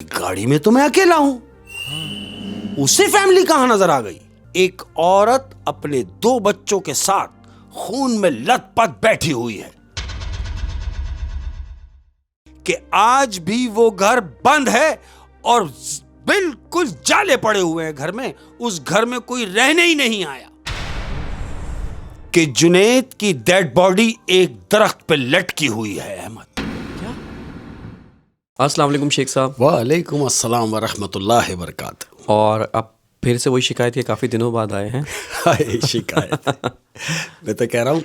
गाड़ी में तो मैं अकेला हूं, उसे फैमिली कहां नजर आ गई? एक औरत अपने 2 बच्चों के साथ खून में लथपथ बैठी हुई है कि आज भी वो घर बंद है और बिल्कुल जाले पड़े हुए हैं घर में। उस घर में कोई रहने ही नहीं आया कि जुनैद की डेड बॉडी एक दरख्त पे लटकी हुई है। अहमद, अस्सलाम वालेकुम शेख साहब। वालेकुम अस्सलाम व रहमतुल्लाहि व बरकातहू। और अब फिर से वही शिकायत के काफ़ी दिनों बाद आए हैं। हाय शिकायत। मैं तो कह रहा हूं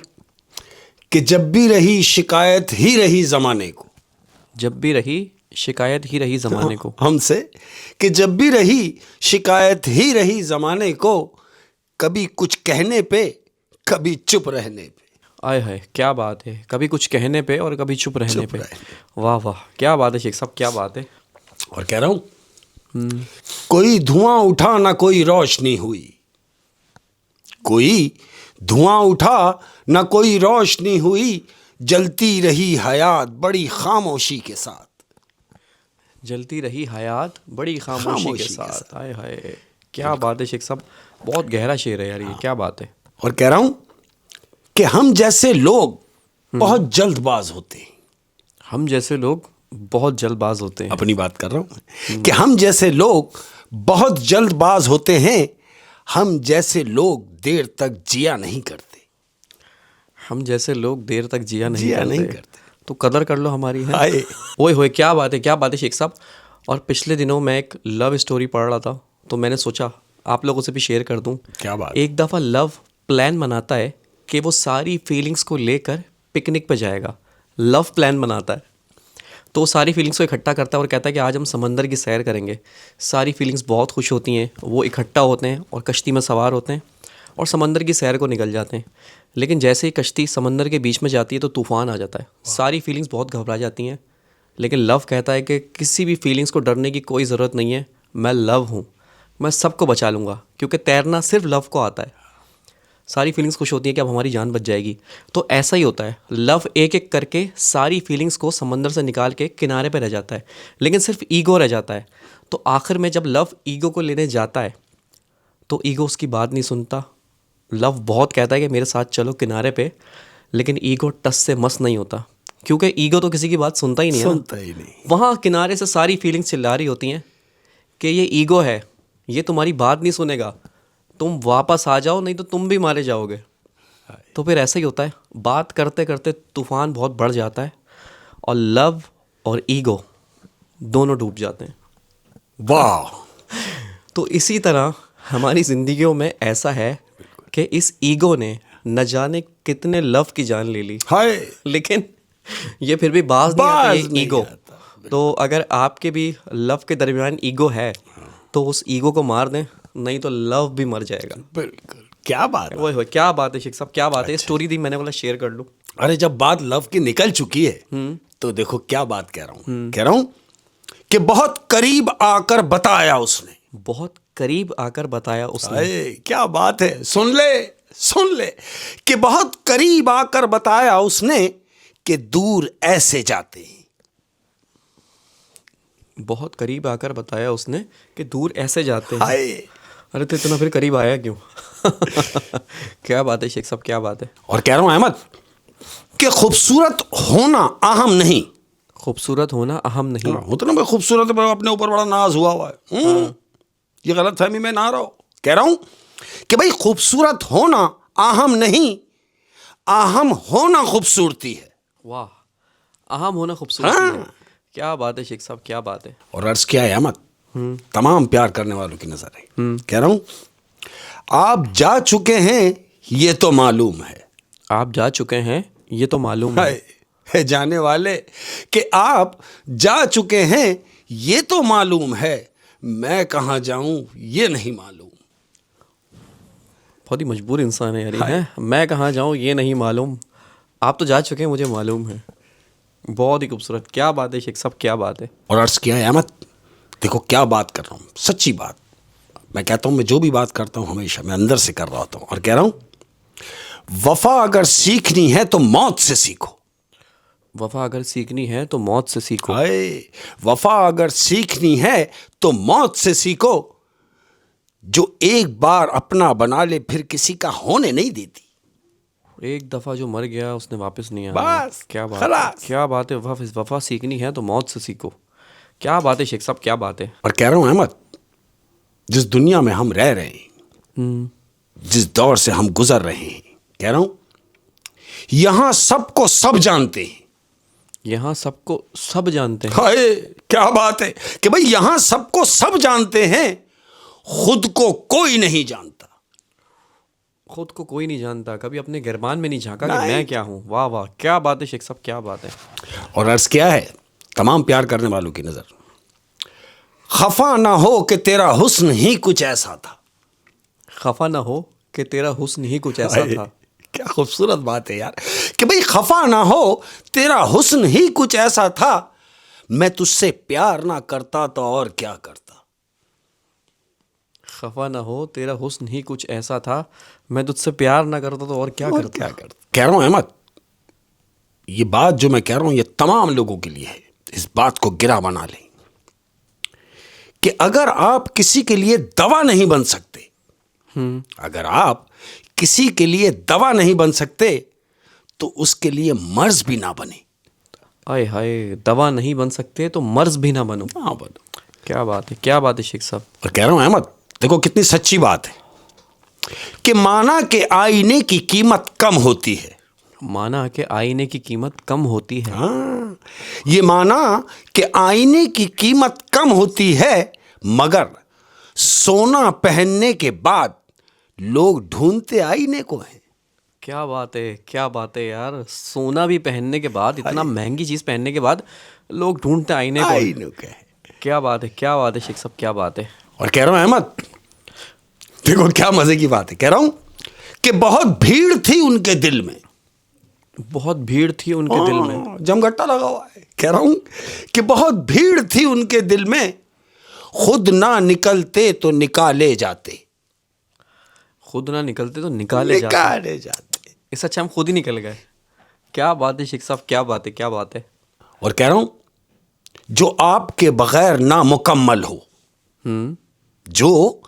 कि जब भी रही शिकायत ही रही जमाने को, जब भी रही शिकायत ही रही ज़माने को। हमसे कि जब भी रही शिकायत ही रही जमाने को, कभी कुछ कहने पे कभी चुप रहने पे। आय हाय, क्या बात है, कभी कुछ कहने पे और कभी चुप रहने पे। वाह वाह, क्या बात है शेख साहब, क्या बात है। और कह रहा हूं कोई धुआं उठा ना कोई रोशनी हुई, कोई धुआं उठा ना कोई रोशनी हुई, जलती रही हयात बड़ी खामोशी के साथ। जलती रही हयात बड़ी खामोशी के साथ। आय हाय, क्या बात है शेख साहब, बहुत गहरा शेर है यार ये, क्या बात है। और कह रहा हूं कि हम जैसे लोग बहुत जल्दबाज होते हैं। हम जैसे लोग बहुत जल्दबाज होते हैं। अपनी बात कर रहा हूं कि हम जैसे लोग बहुत जल्दबाज होते हैं। हम जैसे लोग देर तक जिया नहीं करते। हम जैसे लोग देर तक जिया नहीं करते। तो कदर कर लो हमारी है। ओए होए, क्या बात है, क्या बात है शेख साहब। और पिछले दिनों मैं एक लव स्टोरी पढ़ रहा था, तो मैंने सोचा आप लोगों से भी शेयर कर दूं। क्या बात। एक दफ़ा लव प्लान बनाता है कि वो सारी फीलिंग्स को लेकर पिकनिक पे जाएगा। लव प्लान बनाता है तो सारी फीलिंग्स को इकट्ठा करता है और कहता है कि आज हम समंदर की सैर करेंगे। सारी फीलिंग्स बहुत खुश होती हैं, वो इकट्ठा होते हैं और कश्ती में सवार होते हैं और समंदर की सैर को निकल जाते हैं। लेकिन जैसे ही कश्ती समंदर के बीच में जाती है तो तूफ़ान आ जाता है। सारी फीलिंग्स बहुत घबरा जाती हैं, लेकिन लव कहता है कि किसी भी फीलिंग्स को डरने की कोई ज़रूरत नहीं है, मैं लव हूँ, मैं सबको बचा लूँगा, क्योंकि तैरना सिर्फ लव को आता है। सारी फीलिंग्स खुश होती हैं कि अब हमारी जान बच जाएगी। तो ऐसा ही होता है, लव एक एक करके सारी फीलिंग्स को समंदर से निकाल के किनारे पे रह जाता है, लेकिन सिर्फ ईगो रह जाता है। तो आखिर में जब लव ईगो को लेने जाता है तो ईगो उसकी बात नहीं सुनता। लव बहुत कहता है कि मेरे साथ चलो किनारे पे, लेकिन ईगो टस से मस नहीं होता, क्योंकि ईगो तो किसी की बात सुनता ही नहीं है। सुनता ही नहीं। वहाँ किनारे से सारी फीलिंग्स चिल्ला रही होती हैं कि ये ईगो है, ये तुम्हारी बात नहीं सुनेगा, तुम वापस आ जाओ नहीं तो तुम भी मारे जाओगे। तो फिर ऐसा ही होता है, बात करते करते तूफ़ान बहुत बढ़ जाता है और लव और ईगो दोनों डूब जाते हैं। वाह। तो इसी तरह हमारी ज़िंदगियों में ऐसा है कि इस ईगो ने न जाने कितने लव की जान ले ली, हाय, लेकिन ये फिर भी बाज नहीं आता ये ईगो। तो अगर आपके भी लव के दरमियान ईगो है तो उस ईगो को मार दें, नहीं तो लव भी मर जाएगा। बिल्कुल, क्या बात है। वो क्या बात है शेख साहब, क्या बात है। स्टोरी दी मैंने, बोला शेयर कर लूं। अरे जब बात लव की निकल चुकी है तो देखो क्या बात कह रहा हूं। कह रहा हूं कि बहुत करीब आकर बताया उसने। बहुत करीब आकर बताया उसने। अरे क्या बात है, सुन ले कि बहुत करीब आकर बताया उसने कि दूर ऐसे जाते हैं। बहुत करीब आकर बताया उसने कि दूर ऐसे जाते हैं। हाय। अरे तो इतना फिर करीब आया क्यों? क्या बात है शेख साहब, क्या बात है। और कह रहा हूं अहमद कि खूबसूरत होना अहम नहीं। खूबसूरत होना अहम नहीं। होता ना भाई, खूबसूरत है, अपने ऊपर बड़ा नाज हुआ है। ये गलत फहमी में ना रहो। कह रहा हूं कि भाई खूबसूरत होना अहम नहीं, अहम होना खूबसूरती है। वाह, अहम होना खूबसूरती है। क्या बात है शेख साहब, क्या बात है। और अर्ज किया है अहमद तमाम प्यार करने वालों की नजर है। कह रहा हूं आप जा चुके हैं ये तो मालूम है। आप जा चुके हैं ये तो मालूम है। जाने वाले कि आप जा चुके हैं ये तो मालूम है, मैं कहां जाऊं ये नहीं मालूम। बहुत ही मजबूर इंसान है यार ये, है। मैं कहाँ जाऊँ ये नहीं मालूम, आप तो जा चुके हैं मुझे मालूम है। बहुत ही खूबसूरत, क्या बात है शेख साहब, क्या बात है। और अर्ज किया है अहमद, देखो क्या बात कर रहा हूँ, सच्ची बात। मैं कहता हूँ मैं जो भी बात करता हूँ हमेशा मैं अंदर से कर रहा होता हूँ। और कह रहा हूँ वफा अगर सीखनी है तो मौत से सीखो। वफा अगर सीखनी है तो मौत से सीखो। हाय, वफा अगर सीखनी है तो मौत से सीखो। जो एक बार अपना बना ले फिर किसी का होने नहीं देती। एक दफा जो मर गया उसने वापस नहीं आना। बस, क्या बात खलास। है, क्या बात है। वफा सीखनी है तो मौत से सीखो। क्या बात है शेख साहब, क्या बात है। और कह रहा हूं अहमद, जिस दुनिया में हम रह रहे हैं, जिस दौर से हम गुजर रहे हैं, कह रहा हूं यहां सबको सब जानते हैं। यहाँ सबको सब जानते हैं। हाय, क्या बात है कि भाई यहां सबको सब जानते हैं, खुद को कोई नहीं जानता। खुद को कोई नहीं जानता। कभी अपने गिरबान में नहीं झांका कि नहीं। मैं क्या हूँ। वाह वाह, क्या बात है शेख साहब, क्या बात है। और अर्ज क्या है तमाम प्यार करने वालों की नजर, खफा ना हो कि तेरा हुस्न ही कुछ ऐसा था। खफा ना हो कि तेरा हुस्न ही कुछ ऐसा हाय, था। क्या खूबसूरत बात है यार कि भाई खफा ना हो तेरा हुस्न ही कुछ ऐसा था। मैं तुझसे प्यार ना करता तो और क्या करता। खफा ना हो तेरा हुस्न ही कुछ ऐसा था। मैं तुझसे प्यार ना करता तो और क्या करता। कह रहा हूं अहमद, ये बात जो मैं कह रहा हूं ये तमाम लोगों के लिए है। इस बात को गिरा बना लें कि अगर आप किसी के लिए दवा नहीं बन सकते, अगर आप किसी के लिए दवा नहीं बन सकते तो उसके लिए मर्ज भी ना बने। आय हाय, दवा नहीं बन सकते तो मर्ज भी ना बनो। हाँ बनो। क्या बात है, क्या बात है शेख साहब। और कह रहा हूं अहमद, देखो कितनी सच्ची बात है कि माना के आईने की कीमत कम होती है। माना कि आईने की कीमत कम होती है। हाँ, ये माना कि आईने की कीमत कम होती है, मगर सोना पहनने के बाद लोग ढूंढते आईने को हैं। क्या बात है, क्या बात है यार। सोना भी पहनने के बाद, इतना महंगी चीज पहनने के बाद लोग ढूंढते आईने को। आईने को है। क्या बात है, क्या बात है शेख साहब, क्या बात है। और कह रहा हूं अहमद, देखो क्या मजे की बात है, कह रहा हूं कि बहुत भीड़ थी उनके दिल में। बहुत भीड़ थी उनके दिल में। जमघट्टा लगा हुआ है। कह रहा हूं कि बहुत भीड़ थी उनके दिल में, खुद ना निकलते तो निकाले जाते। खुद ना निकलते तो निकाले जाते। इससे अच्छा हम खुद ही निकल गए। क्या बात है शेख साहब, क्या बात है, क्या बात है। और कह रहा हूं जो आपके बगैर ना मुकम्मल हो, जो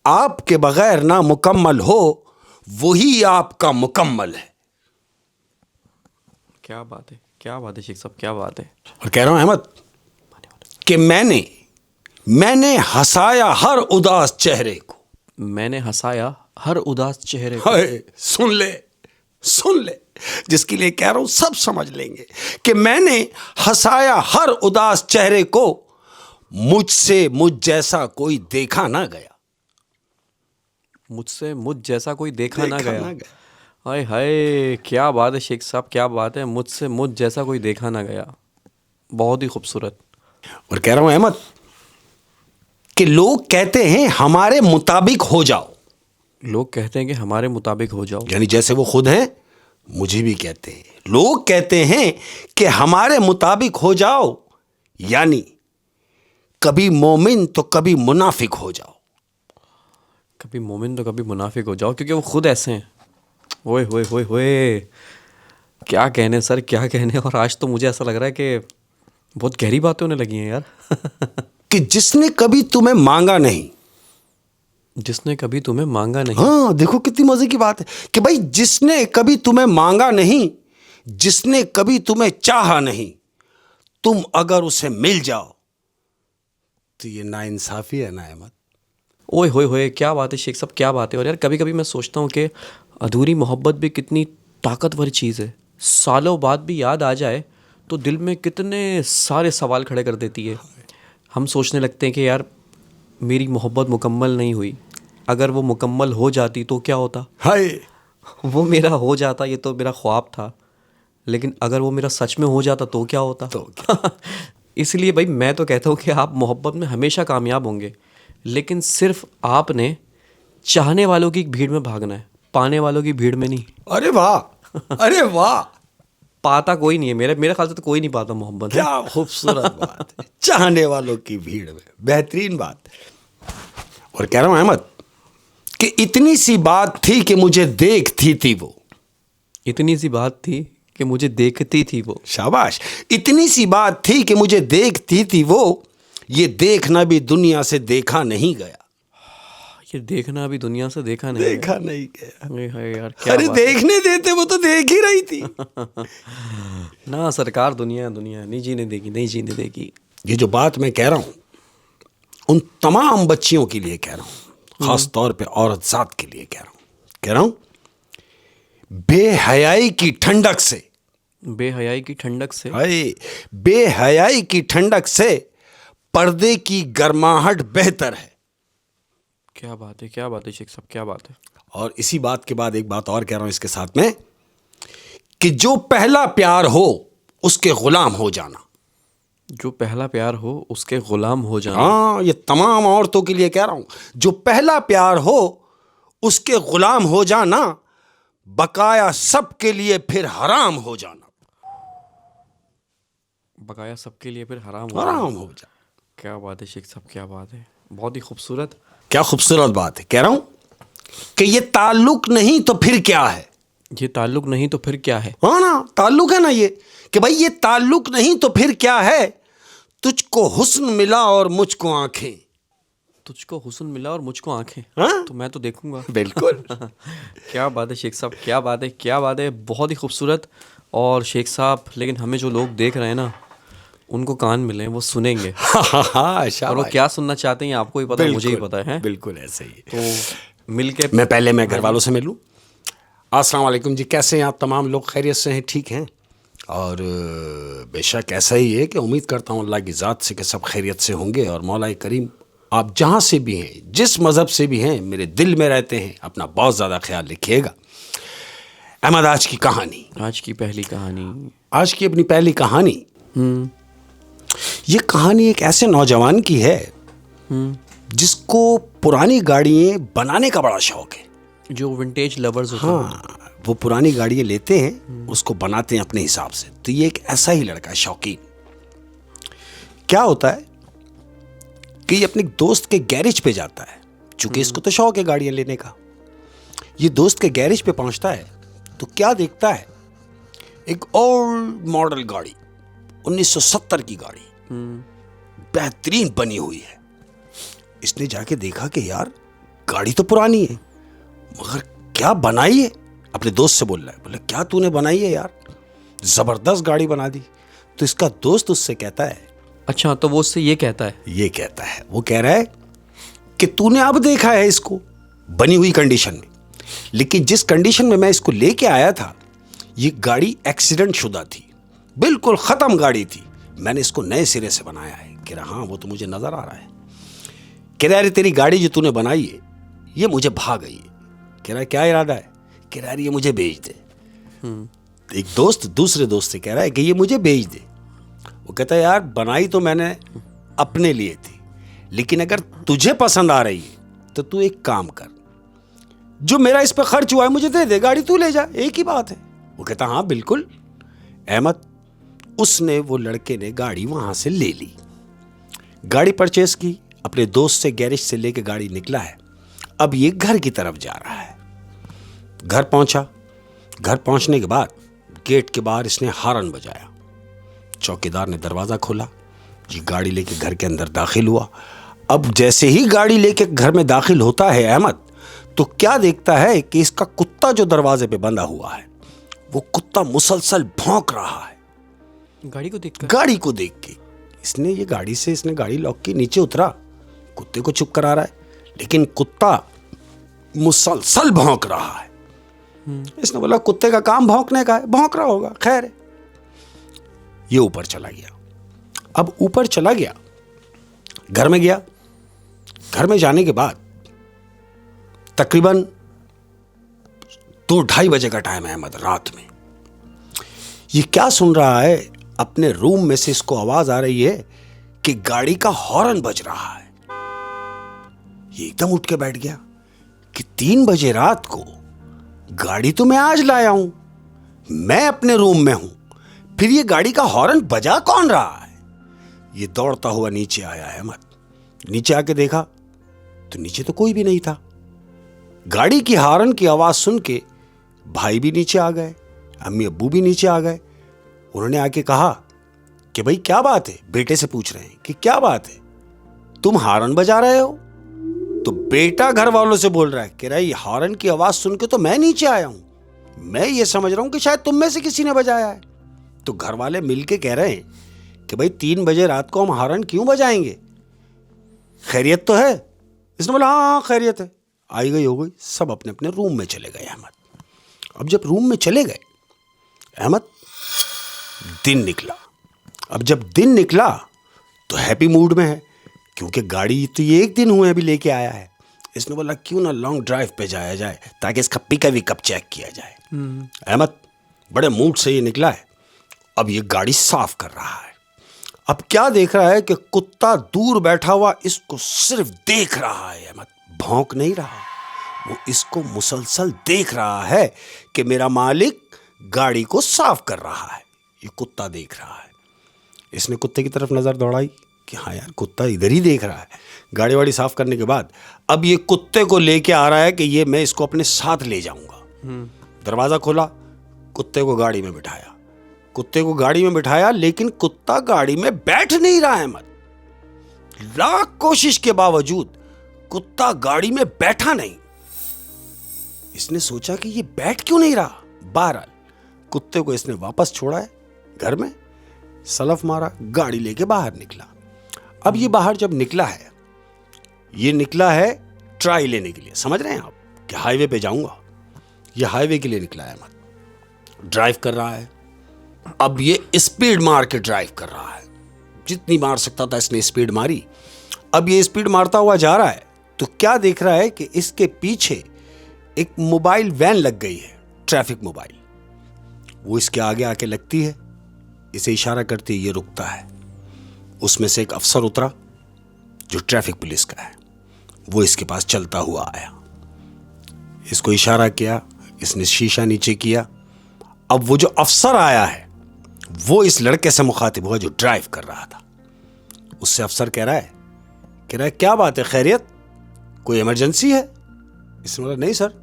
आपके बगैर ना मुकम्मल हो वही आपका मुकम्मल है। क्या बात है, क्या बात है शेख साहब, क्या बात है। और कह रहा हूं अहमद कि मैंने हंसाया हर उदास चेहरे को। मैंने हंसाया हर उदास चेहरे को। हाय, सुन ले, जिसके लिए कह रहा हूं सब समझ लेंगे कि मैंने हंसाया हर उदास चेहरे को, मुझसे मुझ जैसा कोई देखा ना गया। मुझसे मुझ जैसा कोई देखा ना गया। हाय हाय, क्या बात है शेख साहब, क्या बात है। मुझसे मुझ जैसा कोई देखा ना गया। बहुत ही खूबसूरत। और कह रहा हूं अहमद कि लोग कहते हैं हमारे मुताबिक हो जाओ। लोग कहते हैं कि हमारे मुताबिक हो जाओ। यानी जैसे वो खुद हैं मुझे भी कहते हैं। लोग कहते हैं कि हमारे मुताबिक हो जाओ, यानी कभी मोमिन तो कभी मुनाफिक हो जाओ। कभी मोमिन तो कभी मुनाफिक हो जाओ, क्योंकि वो खुद ऐसे हैं। ओए होए होए होए, क्या कहने सर, क्या कहने। और आज तो मुझे ऐसा लग रहा है कि बहुत गहरी बातें होने लगी हैं यार। कि जिसने कभी तुम्हें मांगा नहीं, जिसने कभी तुम्हें मांगा नहीं। हाँ देखो कितनी मजे की बात है कि भाई जिसने कभी तुम्हें मांगा नहीं, जिसने कभी तुम्हें चाहा नहीं, तुम अगर उसे मिल जाओ तो ये नाइंसाफी है ना अहमद। ओए होए होए, क्या बात है शेख साहब, क्या बात है। और यार कभी कभी मैं सोचता हूँ कि अधूरी मोहब्बत भी कितनी ताकतवर चीज़ है। सालों बाद भी याद आ जाए तो दिल में कितने सारे सवाल खड़े कर देती है। हम सोचने लगते हैं कि यार मेरी मोहब्बत मुकम्मल नहीं हुई, अगर वो मुकम्मल हो जाती तो क्या होता। हाय, वो मेरा हो जाता, ये तो मेरा ख्वाब था, लेकिन अगर वो मेरा सच में हो जाता तो क्या होता। तो क्या? इसलिए भाई मैं तो कहता हूँ कि आप मोहब्बत में हमेशा कामयाब होंगे, लेकिन सिर्फ आपने चाहने वालों की भीड़ में भागना है, पाने वालों की भीड़ में नहीं। अरे वाह, अरे वाह, पाता कोई नहीं है, मेरे ख्याल से तो कोई नहीं पाता मोहब्बत। क्या खूबसूरत बात है। चाहने वालों की भीड़ में, बेहतरीन बात। और कह रहा हूं अहमद कि इतनी सी बात थी कि मुझे देखती थी वो। इतनी सी बात थी कि मुझे देखती थी वो। शाबाश, इतनी सी बात थी कि मुझे देखती थी वो, ये देखना भी दुनिया से देखा नहीं गया। ये देखना भी दुनिया से देखा नहीं देखा नहीं गया। अरे हाय यार, क्या अरे बात है। देखने देते, वो तो देख ही रही थी। ना सरकार, दुनिया दुनिया नहीं जीने देगी, नहीं जीने देगी। ये जो बात मैं कह रहा हूं, उन तमाम बच्चियों के लिए कह रहा हूं, खास तौर पे औरत जात के लिए कह रहा हूं, बेहयाई की ठंडक से, बेहयाई की ठंडक से, हाय, बेहयाई की ठंडक से पर्दे की गर्माहट बेहतर है। क्या बात है, क्या बात है शेख साहब, क्या बात है। और इसी बात के बाद एक बात और कह रहा हूं इसके साथ में, कि जो पहला प्यार हो उसके गुलाम हो जाना। जो पहला प्यार हो उसके गुलाम हो जाना। हाँ, ये तमाम औरतों के लिए कह रहा हूं, जो पहला प्यार हो उसके गुलाम हो जाना, बकाया सबके लिए फिर हराम हो जाना। बकाया सबके लिए फिर हराम हराम हो जाना। क्या बात है शेख साहब, क्या बात है, बहुत ही खूबसूरत। क्या खूबसूरत बात है। कह रहा हूं कि ये ताल्लुक नहीं तो फिर क्या है। ये ताल्लुक नहीं तो फिर क्या है। हाँ ना, ताल्लुक है ना ये, कि भाई ये ताल्लुक नहीं तो फिर क्या है। तुझको हुस्न मिला और मुझको आंखें। तुझको हुस्न मिला और मुझको आंखें, हाँ? तो मैं तो देखूंगा। बिल्कुल। क्या बात है शेख साहब, क्या बात है, क्या बात है, बहुत ही खूबसूरत। और शेख साहब, लेकिन हमें जो लोग देख रहे हैं ना, उनको कान मिले, वो सुनेंगे। हाँ, और वो क्या सुनना चाहते हैं आपको ही पता है, मुझे ही पता है। बिल्कुल ऐसे ही। तो मिल के मैं घर वालों से मिलूं। अस्सलाम वालेकुम जी, कैसे हैं आप तमाम लोग? खैरियत से हैं? ठीक हैं? और बेशक ऐसा ही है कि उम्मीद करता हूँ अल्लाह की ज़ात से कि सब खैरियत से होंगे। और मौला करीम, आप जहाँ से भी हैं, जिस मज़हब से भी हैं, मेरे दिल में रहते हैं, अपना बहुत ज़्यादा ख्याल रखिएगा। अहमद, आज की कहानी, आज की पहली कहानी, आज की अपनी पहली कहानी, ये कहानी एक ऐसे नौजवान की है जिसको पुरानी गाड़ियाँ बनाने का बड़ा शौक है। जो विंटेज लवर्स होते हैं। हाँ, वो पुरानी गाड़ियाँ लेते हैं, उसको बनाते हैं अपने हिसाब से। तो ये एक ऐसा ही लड़का है, शौकीन। क्या होता है कि ये अपने दोस्त के गैरेज पे जाता है, चूंकि इसको तो शौक है गाड़ियाँ लेने का। ये दोस्त के गैरेज पे पहुंचता है तो क्या देखता है, एक ओल्ड मॉडल गाड़ी, 1970 की गाड़ी, बेहतरीन बनी हुई है। इसने जाके देखा कि यार गाड़ी तो पुरानी है, मगर क्या बनाई है। अपने दोस्त से बोल रहा है, बोले क्या तूने बनाई है यार, जबरदस्त गाड़ी बना दी। तो इसका दोस्त उससे कहता है, अच्छा, तो वो उससे ये कहता है, वो कह रहा है कि तूने अब देखा है इसको बनी हुई कंडीशन में, लेकिन जिस कंडीशन में मैं इसको लेके आया था, ये गाड़ी एक्सीडेंट शुदा थी, बिल्कुल खत्म गाड़ी थी। मैंने इसको नए सिरे से बनाया है। कह रहा, हाँ वो तो मुझे नजर आ रहा है। कह रहा, अरे तेरी गाड़ी जो तूने बनाई है ये मुझे भा गई है। कह रहा, क्या इरादा है? कह रहा, ये मुझे बेच दे। एक दोस्त दूसरे दोस्त से कह रहा है कि ये मुझे बेच दे। वो कहता है, यार बनाई तो मैंने अपने लिए थी, लेकिन अगर तुझे पसंद आ रही है तो तू एक काम कर, जो मेरा इस पर खर्च हुआ है मुझे दे दे, गाड़ी तू ले जा, एक ही बात है। वो कहता, हाँ बिल्कुल। अहमद, उसने, वो लड़के ने गाड़ी वहां से ले ली, गाड़ी परचेस की, अपने दोस्त से गैरेज से लेके गाड़ी निकला है। अब ये घर की तरफ जा रहा है। घर पहुंचा, घर पहुंचने के बाद गेट के बाहर इसने हारन बजाया। चौकीदार ने दरवाजा खोला, ये गाड़ी लेके घर के अंदर दाखिल हुआ। अब जैसे ही गाड़ी लेके घर में दाखिल होता है अहमद, तो क्या देखता है कि इसका कुत्ता जो दरवाजे पे बंधा हुआ है, वो कुत्ता मुसलसल भौंक रहा है। गाड़ी को देखकर, गाड़ी को देख के इसने गाड़ी लॉक की, नीचे उतरा, कुत्ते को चुप करा रहा है, लेकिन कुत्ता मुसलसल भौंक रहा है। इसने बोला, कुत्ते का काम भौंकने का है, भौंक रहा होगा, खैर है। ये ऊपर चला गया। अब ऊपर चला गया, घर में गया। घर में जाने के बाद तकरीबन 2-2:30 बजे का टाइम है अहमद, रात में। ये क्या सुन रहा है, अपने रूम में से इसको आवाज आ रही है कि गाड़ी का हॉर्न बज रहा है। ये एकदम उठ के बैठ गया कि 3 बजे रात को गाड़ी तो मैं आज लाया हूं, मैं अपने रूम में हूं, फिर ये गाड़ी का हॉर्न बजा कौन रहा है। ये दौड़ता हुआ नीचे आया है अहमद। नीचे आके देखा तो नीचे तो कोई भी नहीं था। गाड़ी की हॉर्न की आवाज सुन के भाई भी नीचे आ गए, अम्मी अब्बू भी नीचे आ गए। उन्होंने आके कहा कि भाई क्या बात है, बेटे से पूछ रहे हैं कि क्या बात है, तुम हॉर्न बजा रहे हो? तो बेटा घर वालों से बोल रहा है कि रही हॉर्न की आवाज सुन के तो मैं नीचे आया हूं, मैं ये समझ रहा हूं कि शायद तुम में से किसी ने बजाया है। तो घर वाले मिलके कह रहे हैं कि भाई 3 बजे रात को हम हॉर्न क्यों बजाएंगे, खैरियत तो है? इसने बोला हाँ खैरियत है। आई गई हो गई, सब अपने अपने रूम में चले गए अहमद। अब जब रूम में चले गए अहमद, दिन निकला। अब जब दिन निकला तो हैप्पी मूड में है, क्योंकि गाड़ी तो ये एक दिन हुए अभी लेके आया है। इसने बोला क्यों ना लॉन्ग ड्राइव पे जाया जाए ताकि इसका पिकअप चेक किया जाए। अहमद बड़े मूड से ये निकला है। अब ये गाड़ी साफ कर रहा है। अब क्या देख रहा है कि कुत्ता दूर बैठा हुआ इसको सिर्फ देख रहा है अहमद, भौंक नहीं रहा, वो इसको मुसलसल देख रहा है कि मेरा मालिक गाड़ी को साफ कर रहा है। ये कुत्ता देख रहा है। इसने कुत्ते की तरफ नजर दौड़ाई कि हाँ यार कुत्ता इधर ही देख रहा है। गाड़ी वाड़ी साफ करने के बाद अब ये कुत्ते को लेके आ रहा है कि ये मैं इसको अपने साथ ले जाऊंगा। दरवाजा खोला, कुत्ते को गाड़ी में बिठाया। कुत्ते को गाड़ी में बिठाया, लेकिन कुत्ता गाड़ी में बैठ नहीं रहा है अहमद। लाख कोशिश के बावजूद कुत्ता गाड़ी में बैठा नहीं। इसने सोचा कि ये बैठ क्यों नहीं रहा। बहरहाल कुत्ते को इसने वापस छोड़ा है घर में, सलफ मारा, गाड़ी लेके बाहर निकला। अब ये बाहर जब निकला है, ये निकला है ट्राई लेने के लिए। समझ रहे हैं आप कि हाईवे पे जाऊंगा, ये हाईवे के लिए निकला है अहमद। ड्राइव कर रहा है। अब ये स्पीड मार के ड्राइव कर रहा है, जितनी मार सकता था इसने स्पीड मारी। अब ये स्पीड मारता हुआ जा रहा है तो क्या देख रहा है कि इसके पीछे एक मोबाइल वैन लग गई है, ट्रैफिक मोबाइल। वो इसके आगे आके लगती है, इसे इशारा करती है, ये रुकता है। उसमें से एक अफसर उतरा जो ट्रैफिक पुलिस का है, वो इसके पास चलता हुआ आया, इसको इशारा किया, इसने शीशा नीचे किया। अब वो जो अफसर आया है वो इस लड़के से मुखातिब हुआ जो ड्राइव कर रहा था। उससे अफसर कह रहा है क्या बात है, खैरियत, कोई इमरजेंसी है? इसने बोला नहीं सर।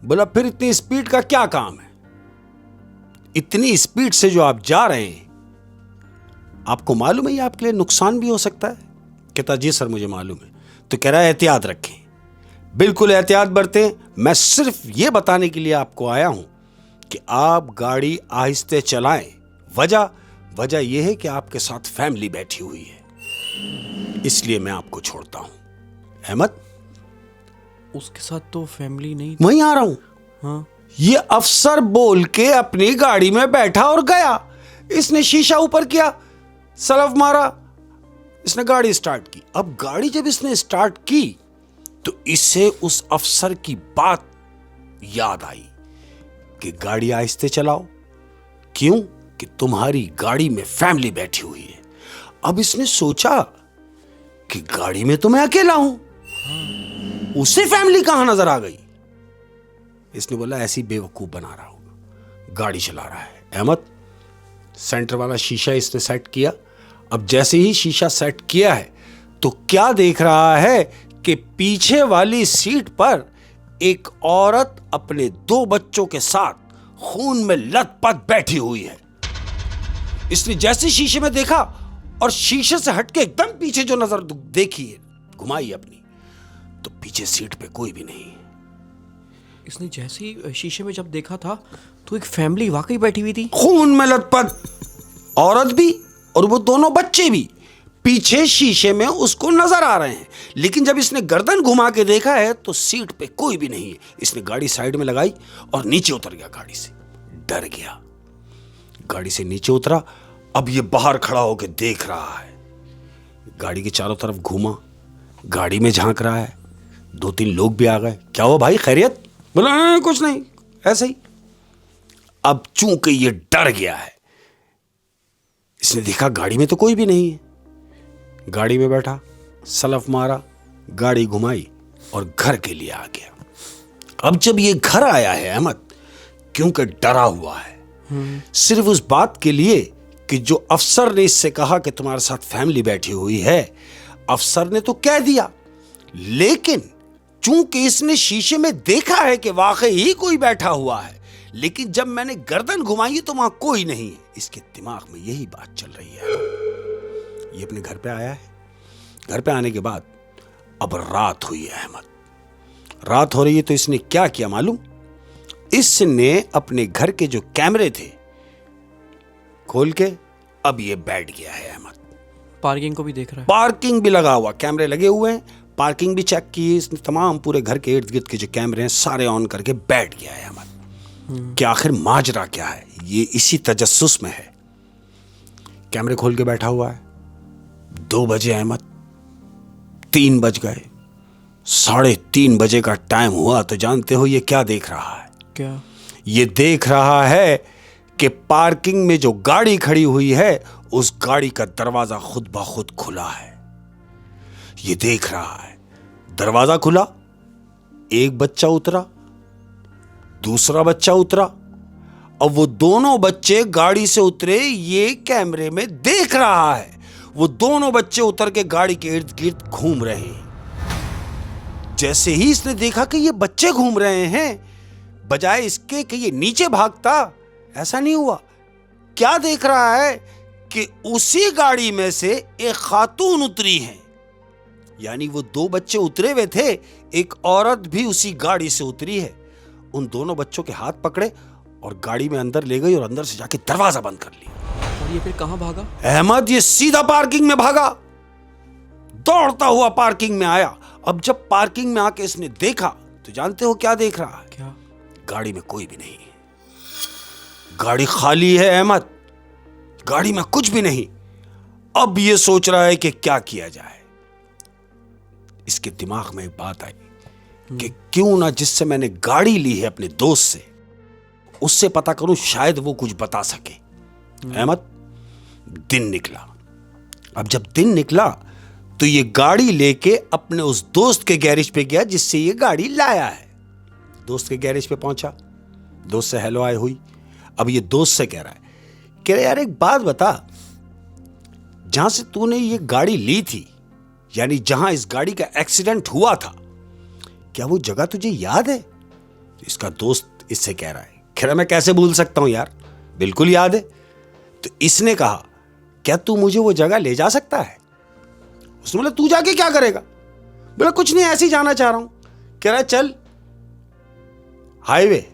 बोला फिर इतनी स्पीड का क्या काम है? इतनी स्पीड से जो आप जा रहे हैं, आपको मालूम है ये आपके लिए नुकसान भी हो सकता है? कहता जी सर मुझे मालूम है। तो कह रहा है एहतियात रखें, बिल्कुल एहतियात बरतें। मैं सिर्फ ये बताने के लिए आपको आया हूं कि आप गाड़ी आहिस्ते चलाएं। वजह यह है कि आपके साथ फैमिली बैठी हुई है, इसलिए मैं आपको छोड़ता हूं। अहमद उसके साथ तो फैमिली नहीं, वहीं आ रहा हूं। हाँ। ये अफसर बोल के अपनी गाड़ी में बैठा और गया। इसने शीशा ऊपर किया, सलफ मारा, इसने गाड़ी स्टार्ट की। अब गाड़ी जब इसने स्टार्ट की तो इसे उस अफसर की बात याद आई कि गाड़ी आहिस्ते चलाओ। क्यों? कि तुम्हारी गाड़ी में फैमिली बैठी हुई है। अब इसने सोचा कि गाड़ी में तो मैं अकेला हूं, उसे फैमिली कहां नजर आ गई। इसने बोला ऐसी बेवकूफ बना रहा होगा, गाड़ी चला रहा है। अहमद सेंटर वाला शीशा इसने सेट किया। अब जैसे ही शीशा सेट किया है तो क्या देख रहा है कि पीछे वाली सीट पर एक औरत अपने 2 बच्चों के साथ खून में लथपथ बैठी हुई है। इसने जैसे शीशे में देखा और शीशे से हटके एकदम पीछे जो नजर देखी है, घुमाई अपनी, तो पीछे सीट पे कोई भी नहीं है। इसने जैसे ही शीशे में जब देखा था तो एक फैमिली वाकई बैठी हुई थी, खून में लथपथ औरत भी और वो दोनों बच्चे भी पीछे शीशे में उसको नजर आ रहे हैं। लेकिन जब इसने गर्दन घुमा के देखा है तो सीट पे कोई भी नहीं है। इसने गाड़ी साइड में लगाई और नीचे उतर गया गाड़ी से, डर गया। गाड़ी से नीचे उतरा। अब ये बाहर खड़ा होकर देख रहा है, गाड़ी के चारों तरफ घूमा, गाड़ी में झांक रहा है। 2-3 लोग भी आ गए, क्या हुआ भाई खैरियत? बोला कुछ नहीं, ऐसे ही। अब चूंकि ये डर गया है, इसने देखा गाड़ी में तो कोई भी नहीं है। गाड़ी में बैठा, सलफ मारा, गाड़ी घुमाई और घर के लिए आ गया। अब जब ये घर आया है अहमद, क्योंकि डरा हुआ है सिर्फ उस बात के लिए कि जो अफसर ने इससे कहा कि तुम्हारे साथ फैमिली बैठी हुई है, अफसर ने तो कह दिया, लेकिन चूंकि इसने शीशे में देखा है कि वाकई ही कोई बैठा हुआ है, लेकिन जब मैंने गर्दन घुमाई तो वहां कोई नहीं है। इसके दिमाग में यही बात चल रही है। ये अपने घर पे आया है। घर पे आने के बाद अब रात हुई है अहमद, रात हो रही है तो इसने क्या किया मालूम? इसने अपने घर के जो कैमरे थे खोल के अब ये बैठ गया है अहमद। पार्किंग को भी देख रहा है। पार्किंग भी लगा हुआ, कैमरे लगे हुए हैं, पार्किंग भी चेक की इसने, तमाम पूरे घर के इर्द गिर्द के जो कैमरे हैं सारे ऑन करके बैठ गया है अहमद कि आखिर माजरा क्या है। ये इसी तजस्सुस में है। कैमरे खोल के बैठा हुआ है। 2 बजे अहमद, 3 बज गए, 3:30 बजे का टाइम हुआ तो जानते हो ये क्या देख रहा है? क्या? ये देख रहा है कि पार्किंग में जो गाड़ी खड़ी हुई है उस गाड़ी का दरवाजा खुद ब खुद खुला है। ये देख रहा है, दरवाजा खुला, एक बच्चा उतरा, दूसरा बच्चा उतरा। अब वो दोनों बच्चे गाड़ी से उतरे, ये कैमरे में देख रहा है। वो दोनों बच्चे उतर के गाड़ी के इर्द गिर्द घूम रहे हैं। जैसे ही इसने देखा कि ये बच्चे घूम रहे हैं, बजाय इसके कि ये नीचे भागता, ऐसा नहीं हुआ। क्या देख रहा है कि उसी गाड़ी में से एक खातून उतरी है। यानी वो 2 बच्चे उतरे हुए थे, एक औरत भी उसी गाड़ी से उतरी है। उन दोनों बच्चों के हाथ पकड़े और गाड़ी में अंदर ले गई और अंदर से जाके दरवाजा बंद कर लिया। और ये फिर कहां भागा? अहमद ये सीधा पार्किंग में भागा, दौड़ता हुआ पार्किंग में आया। अब जब पार्किंग में आके इसने देखा तो जानते हो क्या देख रहा है? क्या? गाड़ी में कोई भी नहीं है, गाड़ी खाली है अहमद, गाड़ी में कुछ भी नहीं। अब ये सोच रहा है कि क्या किया जाए। इसके दिमाग में एक बात आई कि क्यों ना जिससे मैंने गाड़ी ली है अपने दोस्त से, उससे पता करूं, शायद वो कुछ बता सके। अहमद, दिन निकला। अब जब दिन निकला तो ये गाड़ी लेके अपने उस दोस्त के गैरेज पे गया जिससे ये गाड़ी लाया है। दोस्त के गैरेज पे पहुंचा, दोस्त से हेलो हाय हुई। अब ये दोस्त से कह रहा है यार एक बात बता, जहां से तूने ये गाड़ी ली थी, यानी जहां इस गाड़ी का एक्सीडेंट हुआ था, क्या वो जगह तुझे याद है? इसका दोस्त इससे कह रहा है मैं कैसे भूल सकता हूं यार, बिल्कुल याद है। तो इसने कहा क्या तू मुझे वो जगह ले जा सकता है? उसने बोला तू जाके क्या करेगा? बोला कुछ नहीं, ऐसे ही जाना चाह रहा हूं। कह रहा है चल हाईवे,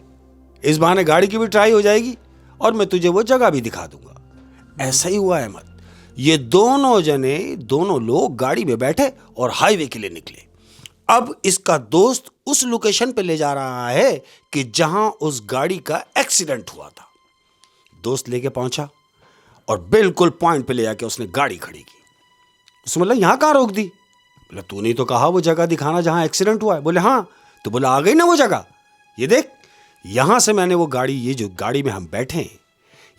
इस बहाने गाड़ी की भी ट्राई हो जाएगी और मैं तुझे वो जगह भी दिखा दूंगा। ऐसा ही हुआ अहमद। ये दोनों लोग गाड़ी में बैठे और हाईवे के लिए निकले। अब इसका दोस्त उस लोकेशन पे ले जा रहा है कि जहां उस गाड़ी का एक्सीडेंट हुआ था। दोस्त लेके पहुंचा और बिल्कुल पॉइंट पे ले जाके उसने गाड़ी खड़ी की। उसने बोला यहां कहां रोक दी? बोला तूने तो कहा वो जगह दिखाना जहां एक्सीडेंट हुआ है। बोले हाँ। तो बोला आ गई ना वो जगह, ये देख, यहां से मैंने वो गाड़ी, ये जो गाड़ी में हम बैठे हैं,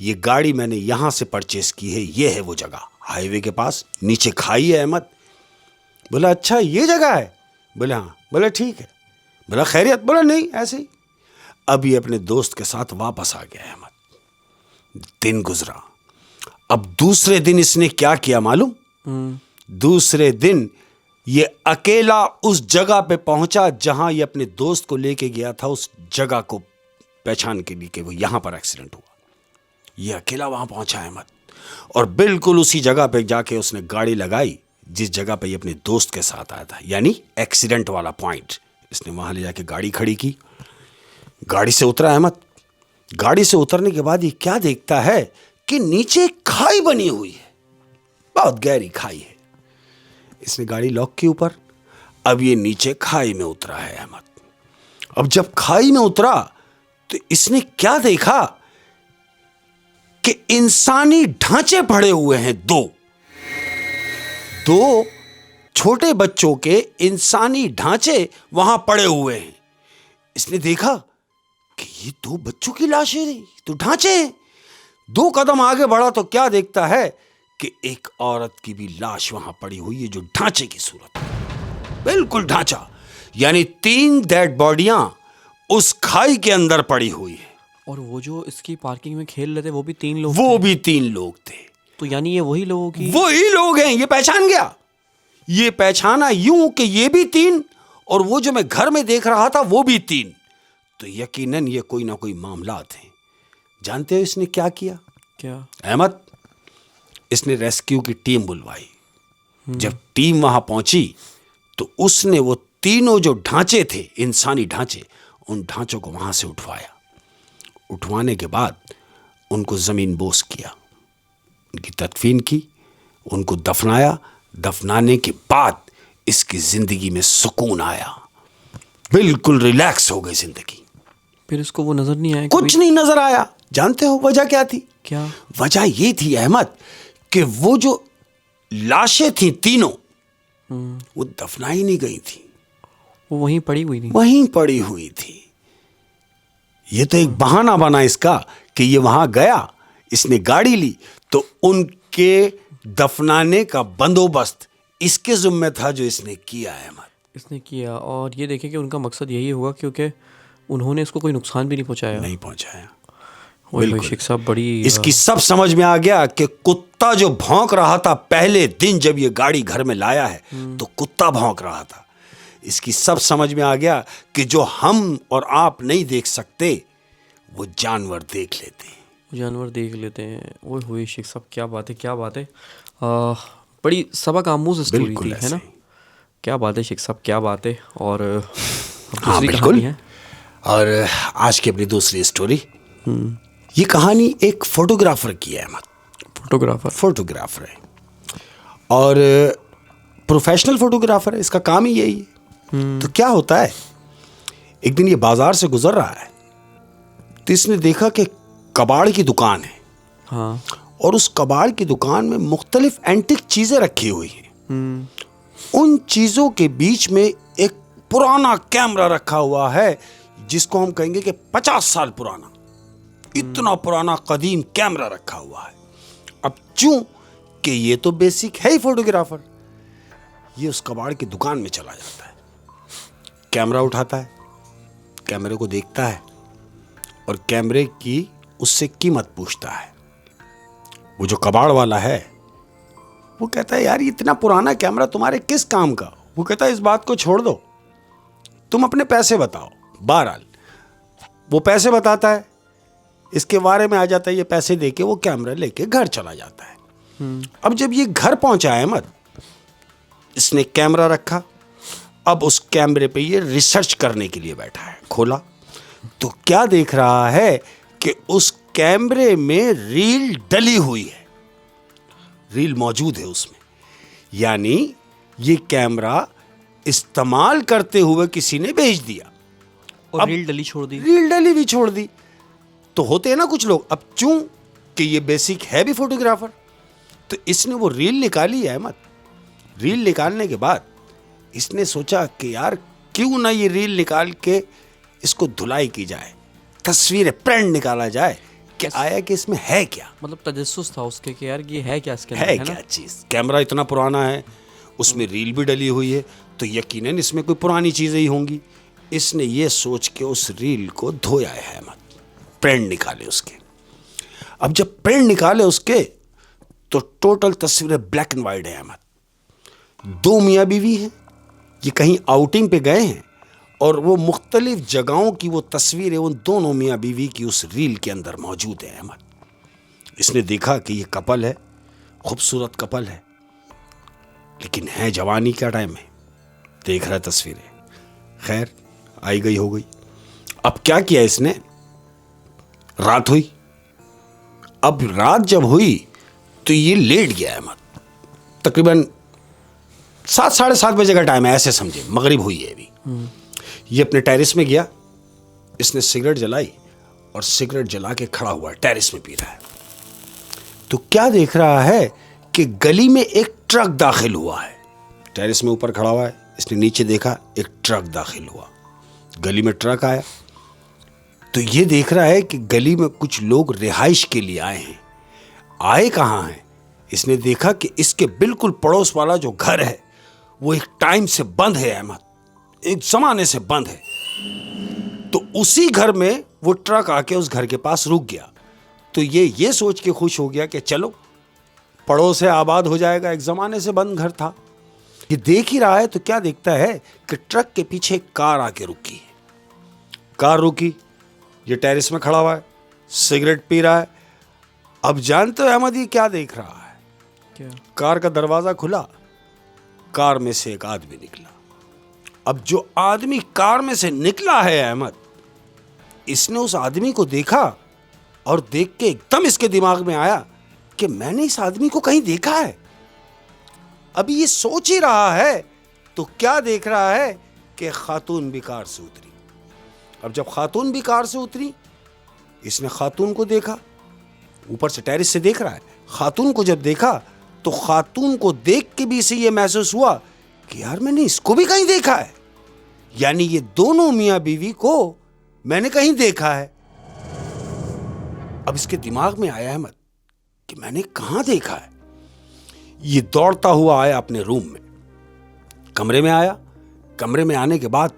ये गाड़ी मैंने यहां से परचेस की है। ये है वो जगह, हाईवे के पास, नीचे खाई है अहमद। बोला अच्छा ये जगह है? बोला हाँ। बोला ठीक है। बोला खैरियत? बोला नहीं ऐसे ही। अब ये अपने दोस्त के साथ वापस आ गया अहमद। दिन गुजरा। अब दूसरे दिन इसने क्या किया मालूम? दूसरे दिन ये अकेला उस जगह पे पहुंचा जहां ये अपने दोस्त को लेके गया था, उस जगह को पहचान के लिए कि वो यहां पर एक्सीडेंट हुआ। ये अकेला वहां पहुंचा अहमद और बिल्कुल उसी जगह पे जाके उसने गाड़ी लगाई जिस जगह पे ये अपने दोस्त के साथ आया था, यानी एक्सीडेंट वाला पॉइंट। इसने वहां ले जाके गाड़ी खड़ी की, गाड़ी से उतरा अहमद। गाड़ी से उतरने के बाद ये क्या देखता है कि नीचे एक खाई बनी हुई है, बहुत गहरी खाई है। इसने गाड़ी लॉक की ऊपर। अब ये नीचे खाई में उतरा है अहमद। अब जब खाई में उतरा तो इसने क्या देखा कि इंसानी ढांचे पड़े हुए हैं। दो छोटे बच्चों के इंसानी ढांचे वहां पड़े हुए हैं। इसने देखा कि ये 2 बच्चों की लाशें नहीं तो ढांचे हैं। 2 कदम आगे बढ़ा तो क्या देखता है कि एक औरत की भी लाश वहां पड़ी हुई है जो ढांचे की सूरत है, बिल्कुल ढांचा, यानी 3 डेड बॉडियां उस खाई के अंदर पड़ी हुई है। और वो जो इसकी पार्किंग में खेल रहे थे वो भी 3 लोग वो थे? भी 3 लोग थे। तो यानी ये वही लोग हैं। ये पहचान गया। ये पहचाना यूं कि ये भी 3 और वो जो मैं घर में देख रहा था वो भी 3। तो यकीनन ये कोई ना कोई मामला थे। जानते हो इसने क्या किया? क्या? अहमद, इसने रेस्क्यू की टीम बुलवाई। जब टीम वहां पहुंची तो उसने वो तीनों जो ढांचे थे, इंसानी ढांचे, उन ढांचों को वहां से उठवाया। उठवाने के बाद उनको जमीन बोस किया, उनकी तदफीन की, उनको दफनाया। दफनाने के बाद इसकी जिंदगी में सुकून आया, बिल्कुल रिलैक्स हो गई जिंदगी। फिर इसको वो नजर नहीं आया? कुछ नहीं नजर आया। जानते हो वजह क्या थी? क्या वजह ये थी अहमद कि वो जो लाशें थी तीनों, वो दफनाई नहीं गई थी, वो वहीं पड़ी हुई नहीं? वहीं पड़ी हुई थी। ये तो एक बहाना बना इसका कि ये वहां गया, इसने गाड़ी ली, तो उनके दफनाने का बंदोबस्त इसके जिम्मे था जो इसने किया है अहमद। इसने किया, और ये देखें कि उनका मकसद यही हुआ क्योंकि उन्होंने इसको कोई नुकसान भी नहीं पहुंचाया। नहीं पहुंचाया। बिल्कुल। शेख साहब बड़ी इसकी सब समझ में आ गया कि कुत्ता जो भौंक रहा था पहले दिन जब ये गाड़ी घर में लाया है, तो कुत्ता भौंक रहा था। इसकी सब समझ में आ गया कि जो हम और आप नहीं देख सकते वो जानवर देख लेते हैं। जानवर देख लेते हैं। ओए होए शेख साहब, क्या बात है, क्या बात है। बड़ी सबक आमूज स्टोरी बिल्कुल थी, है ऐसे ना? ही। क्या बात है शेख साहब, क्या बात है। और अब हाँ दूसरी बिल्कुल। कहानी है। और आज की अपनी दूसरी स्टोरी, ये कहानी एक फोटोग्राफर की है अहमद। फोटोग्राफर है और प्रोफेशनल फोटोग्राफर है, इसका काम ही यही है। तो क्या होता है, एक दिन ये बाजार से गुजर रहा है तो इसने देखा कि कबाड़ की दुकान है। हाँ। और उस कबाड़ की दुकान में मुख्तलिफ एंटिक चीजें रखी हुई हैं। उन चीजों के बीच में एक पुराना कैमरा रखा हुआ है जिसको हम कहेंगे कि 50 साल पुराना, इतना पुराना कदीम कैमरा रखा हुआ है। अब चूं कि ये तो बेसिक है ही फोटोग्राफर, ये उस कबाड़ की दुकान में चला जाता है, कैमरा उठाता है, कैमरे को देखता है और कैमरे की उससे कीमत पूछता है। वो जो कबाड़ वाला है वो कहता है, यार ये इतना पुराना कैमरा तुम्हारे किस काम का? वो कहता है, इस बात को छोड़ दो, तुम अपने पैसे बताओ। बहरहाल वो पैसे बताता है, इसके बारे में आ जाता है, ये पैसे देके वो कैमरा लेके घर चला जाता है। अब जब ये घर पहुंचा है अहमद, इसने कैमरा रखा, अब उस कैमरे पे ये रिसर्च करने के लिए बैठा है। खोला तो क्या देख रहा है कि उस कैमरे में रील डली हुई है, रील मौजूद है उसमें। यानी ये कैमरा इस्तेमाल करते हुए किसी ने भेज दिया और रील डली छोड़ दी। रील डली भी छोड़ दी। तो होते हैं ना कुछ लोग। अब चूं कि ये बेसिक है भी फोटोग्राफर, तो इसने वो रील निकाली है अहमद। रील निकालने के बाद इसने सोचा कि यार क्यों ना ये रील निकाल के इसको धुलाई की जाए, तस्वीरें प्रिंट निकाला जाए कि आया कि इसमें है क्या। मतलब तजस्सुस था उसके कि यार ये है क्या इसके है अंदर, क्या चीज। कैमरा इतना पुराना है, उसमें रील भी डली हुई है, तो यकीनन इसमें कोई पुरानी चीजें ही होंगी। इसने ये सोच के उस रील को धोया है अहमद, प्रिंट निकाले उसके। अब जब प्रिंट निकाले उसके तो टोटल तस्वीरें ब्लैक एंड वाइट है अहमद। दो मियाँ बीवी हैं, ये कहीं आउटिंग पे गए हैं और वो मुख्तलिफ जगहों की वो तस्वीरें उन दोनों मियाँ बीवी की उस रील के अंदर मौजूद है अहमद। इसने देखा कि ये कपल है, खूबसूरत कपल है, लेकिन है जवानी का टाइम है। देख रहा है तस्वीरें, खैर आई गई हो गई। अब क्या किया इसने, रात हुई। अब रात जब हुई तो ये लेट गया अहमद। तकरीबन 7 साढ़े 7 बजे का टाइम है, ऐसे समझे, मगरिब हुई है अभी। ये अपने टेरेस में गया, इसने सिगरेट जलाई और सिगरेट जला के खड़ा हुआ है, टेरेस में पी रहा है। तो क्या देख रहा है कि गली में एक ट्रक दाखिल हुआ है। टेरेस में ऊपर खड़ा हुआ है, इसने नीचे देखा, एक ट्रक दाखिल हुआ। गली में ट्रक आया तो ये देख रहा है कि गली में कुछ लोग रिहाइश के लिए आए हैं। आए कहाँ हैं? इसने देखा कि इसके बिल्कुल पड़ोस वाला जो घर है वो एक टाइम से बंद है अहमद, एक जमाने से बंद है। तो उसी घर में वो ट्रक आके उस घर के पास रुक गया। तो ये सोच के खुश हो गया कि चलो पड़ोस है, आबाद हो जाएगा, एक जमाने से बंद घर था। ये देख ही रहा है तो क्या देखता है कि ट्रक के पीछे एक कार आके रुकी है। कार रुकी, ये टेरेस में खड़ा हुआ है, सिगरेट पी रहा है। अब जानते हो अहमद ये क्या देख रहा है? क्या? कार का दरवाजा खुला, कार में से एक आदमी निकला। अब जो आदमी कार में से निकला है अहमद, इसने उस आदमी को देखा और देख के एकदम इसके दिमाग में आया कि मैंने इस आदमी को कहीं देखा है। अभी ये सोच ही रहा है तो क्या देख रहा है कि खातून भी कार से उतरी। अब जब खातून भी कार से उतरी, इसने खातून को देखा, ऊपर से टेरेस से देख रहा है। खातून को जब देखा तो खातून को देख के भी इसे ये महसूस हुआ कि यार मैंने इसको भी कहीं देखा है, यानी ये दोनों मियां बीवी को मैंने कहीं देखा है। अब इसके दिमाग में आया अहमद कि मैंने कहां देखा है। ये दौड़ता हुआ आया अपने रूम में, कमरे में आया। कमरे में आने के बाद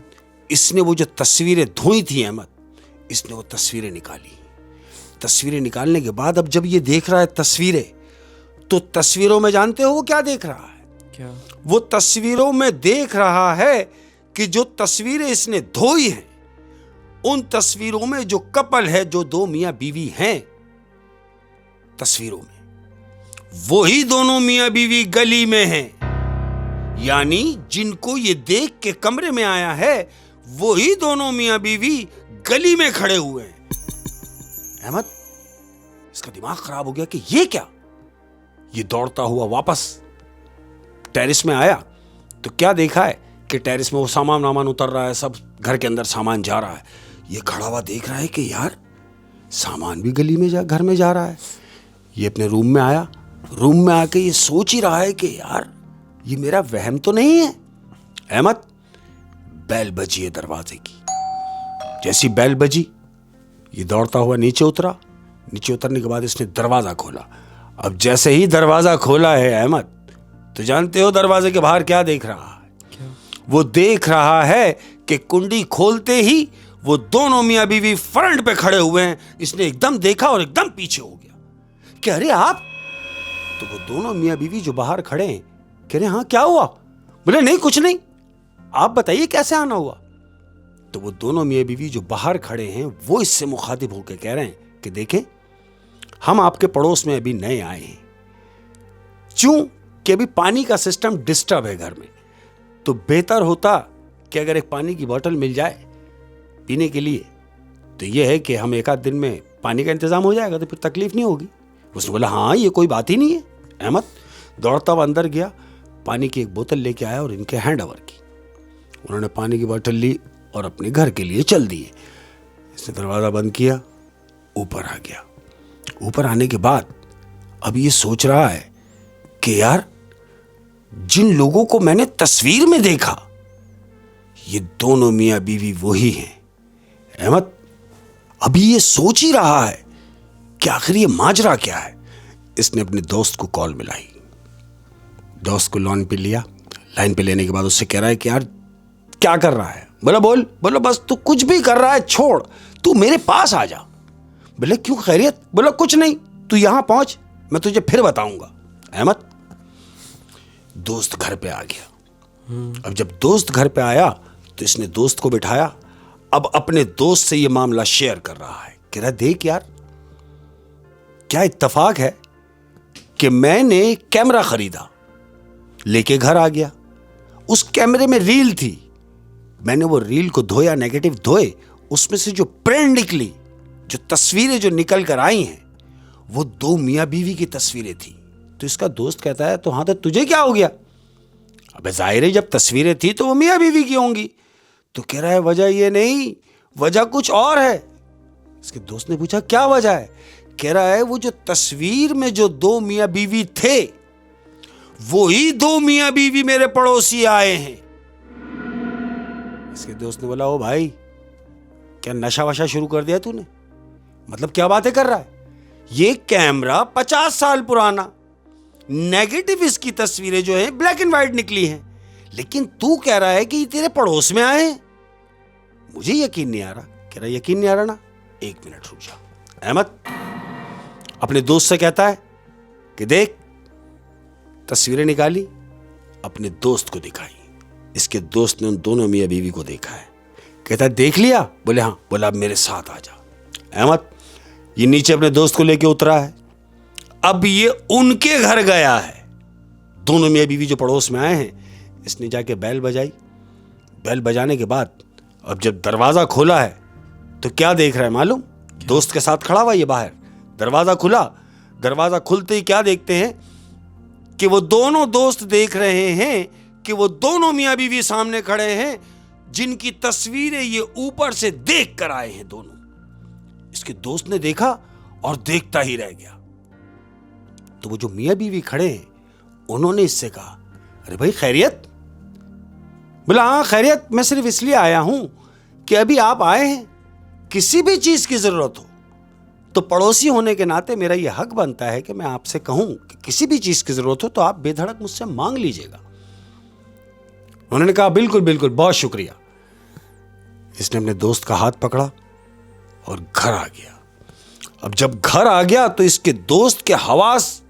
इसने वो जो तस्वीरें धोई थी अहमद, इसने वो तस्वीरें निकाली। तस्वीरें निकालने के बाद अब जब ये देख रहा है तस्वीरें, तो तस्वीरों में जानते हो वो क्या देख रहा है? क्या? वो तस्वीरों में देख रहा है कि जो तस्वीरें इसने धोई हैं, उन तस्वीरों में जो कपल है, जो दो मियां बीवी हैं तस्वीरों में, वही दोनों मियां बीवी गली में हैं। यानी जिनको ये देख के कमरे में आया है, वही दोनों मियां बीवी गली में खड़े हुए हैं। अहमद, इसका दिमाग खराब हो गया कि ये क्या। ये दौड़ता हुआ वापस टेरेस में आया तो क्या देखा है कि टेरेस में वो सामान उतर रहा है, सब घर के अंदर सामान जा रहा है। ये खड़ा हुआ देख रहा है कि यार सामान भी गली में घर में जा रहा है। ये अपने रूम में आया, रूम में आके ये सोच ही रहा है कि यार ये मेरा वहम तो नहीं है। अहमद, बैल बजी है दरवाजे की। जैसी बैल बजी, ये दौड़ता हुआ नीचे उतरा। नीचे उतरने के बाद इसने दरवाजा खोला। अब जैसे ही दरवाजा खोला है अहमद, तो जानते हो दरवाजे के बाहर क्या देख रहा है? क्या? वो देख रहा है कि कुंडी खोलते ही वो दोनों मियां बीवी फ्रंट पे खड़े हुए हैं। इसने एकदम देखा और एकदम पीछे हो गया कि अरे आप। तो वो दोनों मियां बीवी जो बाहर खड़े हैं कह रहे हाँ क्या हुआ? बोले नहीं कुछ नहीं, आप बताइए कैसे आना हुआ। तो वो दोनों मियां बीवी जो बाहर खड़े हैं वो इससे मुखातिब होकर कह रहे हैं कि देखें, हम आपके पड़ोस में अभी नए आए हैं, कि अभी पानी का सिस्टम डिस्टर्ब है घर में, तो बेहतर होता कि अगर एक पानी की बोतल मिल जाए पीने के लिए, तो यह है कि हम एक आध दिन में पानी का इंतजाम हो जाएगा, तो फिर तकलीफ नहीं होगी। उसने बोला हाँ ये कोई बात ही नहीं है। अहमद दौड़ता हुआ अंदर गया, पानी की एक बोतल लेके आया और इनके हैंड ओवर की। उन्होंने पानी की बोतल ली और अपने घर के लिए चल दिए। इसने दरवाज़ा बंद किया, ऊपर आ गया। ऊपर आने के बाद अब ये सोच रहा है कि यार जिन लोगों को मैंने तस्वीर में देखा, ये दोनों मियां बीवी वही हैं। अहमद अभी ये सोच ही रहा है कि आखिर ये माजरा क्या है। इसने अपने दोस्त को कॉल मिलाई, दोस्त को लाइन पे लिया। लाइन पे लेने के बाद उससे कह रहा है कि यार क्या कर रहा है? बोला बोलो बस तू कुछ भी कर रहा है छोड़, तू मेरे पास आ जा। बोले क्यों, खैरियत? बोला कुछ नहीं, तू यहां पहुंच, मैं तुझे फिर बताऊंगा। अहमद दोस्त घर पे आ गया। अब जब दोस्त घर पे आया तो इसने दोस्त को बिठाया। अब अपने दोस्त से ये मामला शेयर कर रहा है। कह रहा देख यार क्या इत्तेफाक है कि मैंने कैमरा खरीदा, लेके घर आ गया। उस कैमरे में रील थी, मैंने वो रील को धोया, नेगेटिव धोए, उसमें से जो प्रिंट निकली, जो तस्वीरें जो निकल कर आई हैं, वो दो मियां बीवी की तस्वीरें थी। तो इसका दोस्त कहता है तो हाँ तो तुझे क्या हो गया? अबे जाहिर है जब तस्वीरें थी तो वो मियां बीवी की होंगी। तो कह रहा है वजह ये नहीं, वजह कुछ और है। इसके दोस्त ने पूछा क्या वजह है? कह रहा है वो जो तस्वीर में जो दो मियां बीवी थे, वही दो मियां बीवी मेरे पड़ोसी आए हैं। इसके दोस्त ने बोला ओ भाई क्या नशा वशा शुरू कर दिया तूने? मतलब क्या बातें कर रहा है? ये कैमरा 50 साल पुराना, नेगेटिव इसकी तस्वीरें जो हैं ब्लैक एंड व्हाइट निकली हैं, लेकिन तू कह रहा है कि ये तेरे पड़ोस में आए हैं। मुझे यकीन नहीं आ रहा। कह रहा यकीन नहीं आ रहा ना, एक मिनट रुक जा। अहमद अपने दोस्त से कहता है कि देख, तस्वीरें निकाली, अपने दोस्त को दिखाई। इसके दोस्त ने उन दोनों मियां बीवी को देखा है। कहता देख लिया? बोले हाँ। बोला अब मेरे साथ आ जा। अहमद ये नीचे अपने दोस्त को लेके उतरा है। अब ये उनके घर गया है। दोनों मियां बीवी जो पड़ोस में आए हैं, इसने जाके बैल बजाई। बैल बजाने के बाद अब जब दरवाजा खोला है तो क्या देख रहा है मालूम? दोस्त के साथ खड़ा हुआ ये बाहर। दरवाजा खुला। दरवाजा खुलते ही क्या देखते हैं कि वो दोनों दोस्त देख रहे हैं कि वो दोनों मियां बीवी सामने खड़े हैं, जिनकी तस्वीरें ये ऊपर से देख कर आए हैं दोनों। इसके दोस्त ने देखा और देखता ही रह गया। तो वो जो मियां बीवी खड़े हैं, उन्होंने इससे कहा अरे भाई खैरियत? बोला हाँ खैरियत, मैं सिर्फ इसलिए आया हूं कि अभी आप आए हैं, किसी भी चीज की जरूरत हो तो पड़ोसी होने के नाते मेरा यह हक बनता है कि मैं आपसे कहूं कि किसी भी चीज की जरूरत हो तो आप बेधड़क मुझसे मांग लीजिएगा। उन्होंने कहा बिल्कुल बिल्कुल, बहुत शुक्रिया। इसने अपने दोस्त का हाथ पकड़ा और घर आ गया। अब जब घर आ गया तो इसके दोस्त के हवास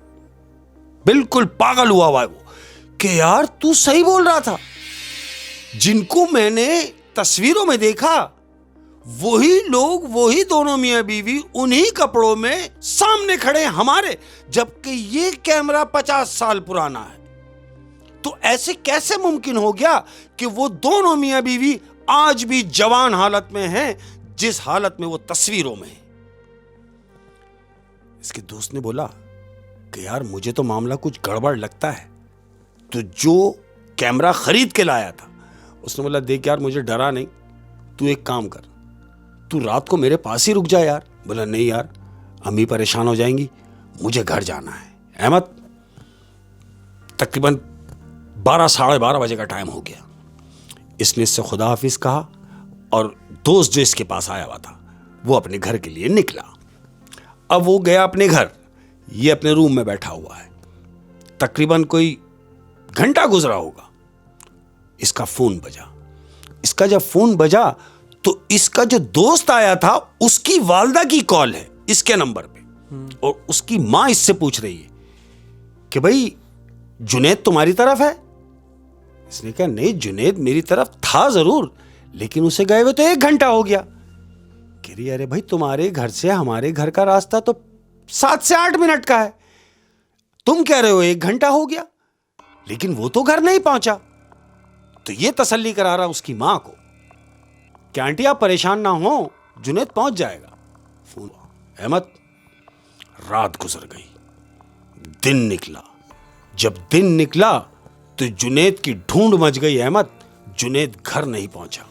बिल्कुल पागल हुआ वो कि यार तू सही बोल रहा था, जिनको मैंने तस्वीरों में देखा वही लोग, वही दोनों मियां बीवी उन्हीं कपड़ों में सामने खड़े हैं हमारे, जबकि ये कैमरा 50 साल पुराना है। तो ऐसे कैसे मुमकिन हो गया कि वो दोनों मियां बीवी आज भी जवान हालत में हैं जिस हालत में वो तस्वीरों में है? इसके दोस्त ने बोला कि यार मुझे तो मामला कुछ गड़बड़ लगता है। तो जो कैमरा खरीद के लाया था उसने बोला देख यार मुझे डरा नहीं, तू एक काम कर, तू रात को मेरे पास ही रुक जा यार। बोला नहीं यार अम्मी परेशान हो जाएंगी, मुझे घर जाना है। अहमद तकरीबन 12 साढ़े 12 बजे का टाइम हो गया। इसने इससे खुदा हाफिज कहा और दोस्त जो इसके पास आया हुआ था वो अपने घर के लिए निकला। अब वो गया अपने घर, ये अपने रूम में बैठा हुआ है। तकरीबन कोई घंटा गुजरा होगा, इसका फोन बजा। इसका जब फोन बजा तो इसका जो दोस्त आया था उसकी वालदा की कॉल है इसके नंबर पे, और उसकी मां इससे पूछ रही है कि भाई जुनैद तुम्हारी तरफ है? इसने कहा नहीं जुनैद मेरी तरफ था जरूर, लेकिन उसे गए हुए तो 1 घंटा हो गया। कह रही अरे भाई तुम्हारे घर से हमारे घर का रास्ता तो 7 से 8 मिनट का है, तुम कह रहे हो 1 घंटा हो गया, लेकिन वो तो घर नहीं पहुंचा। तो ये तसल्ली करा रहा उसकी मां को कि आंटी आप परेशान ना हो, जुनैद पहुंच जाएगा। फोन। अहमद रात गुजर गई, दिन निकला। जब दिन निकला तो जुनैद की ढूंढ मच गई। अहमद जुनैद घर नहीं पहुंचा।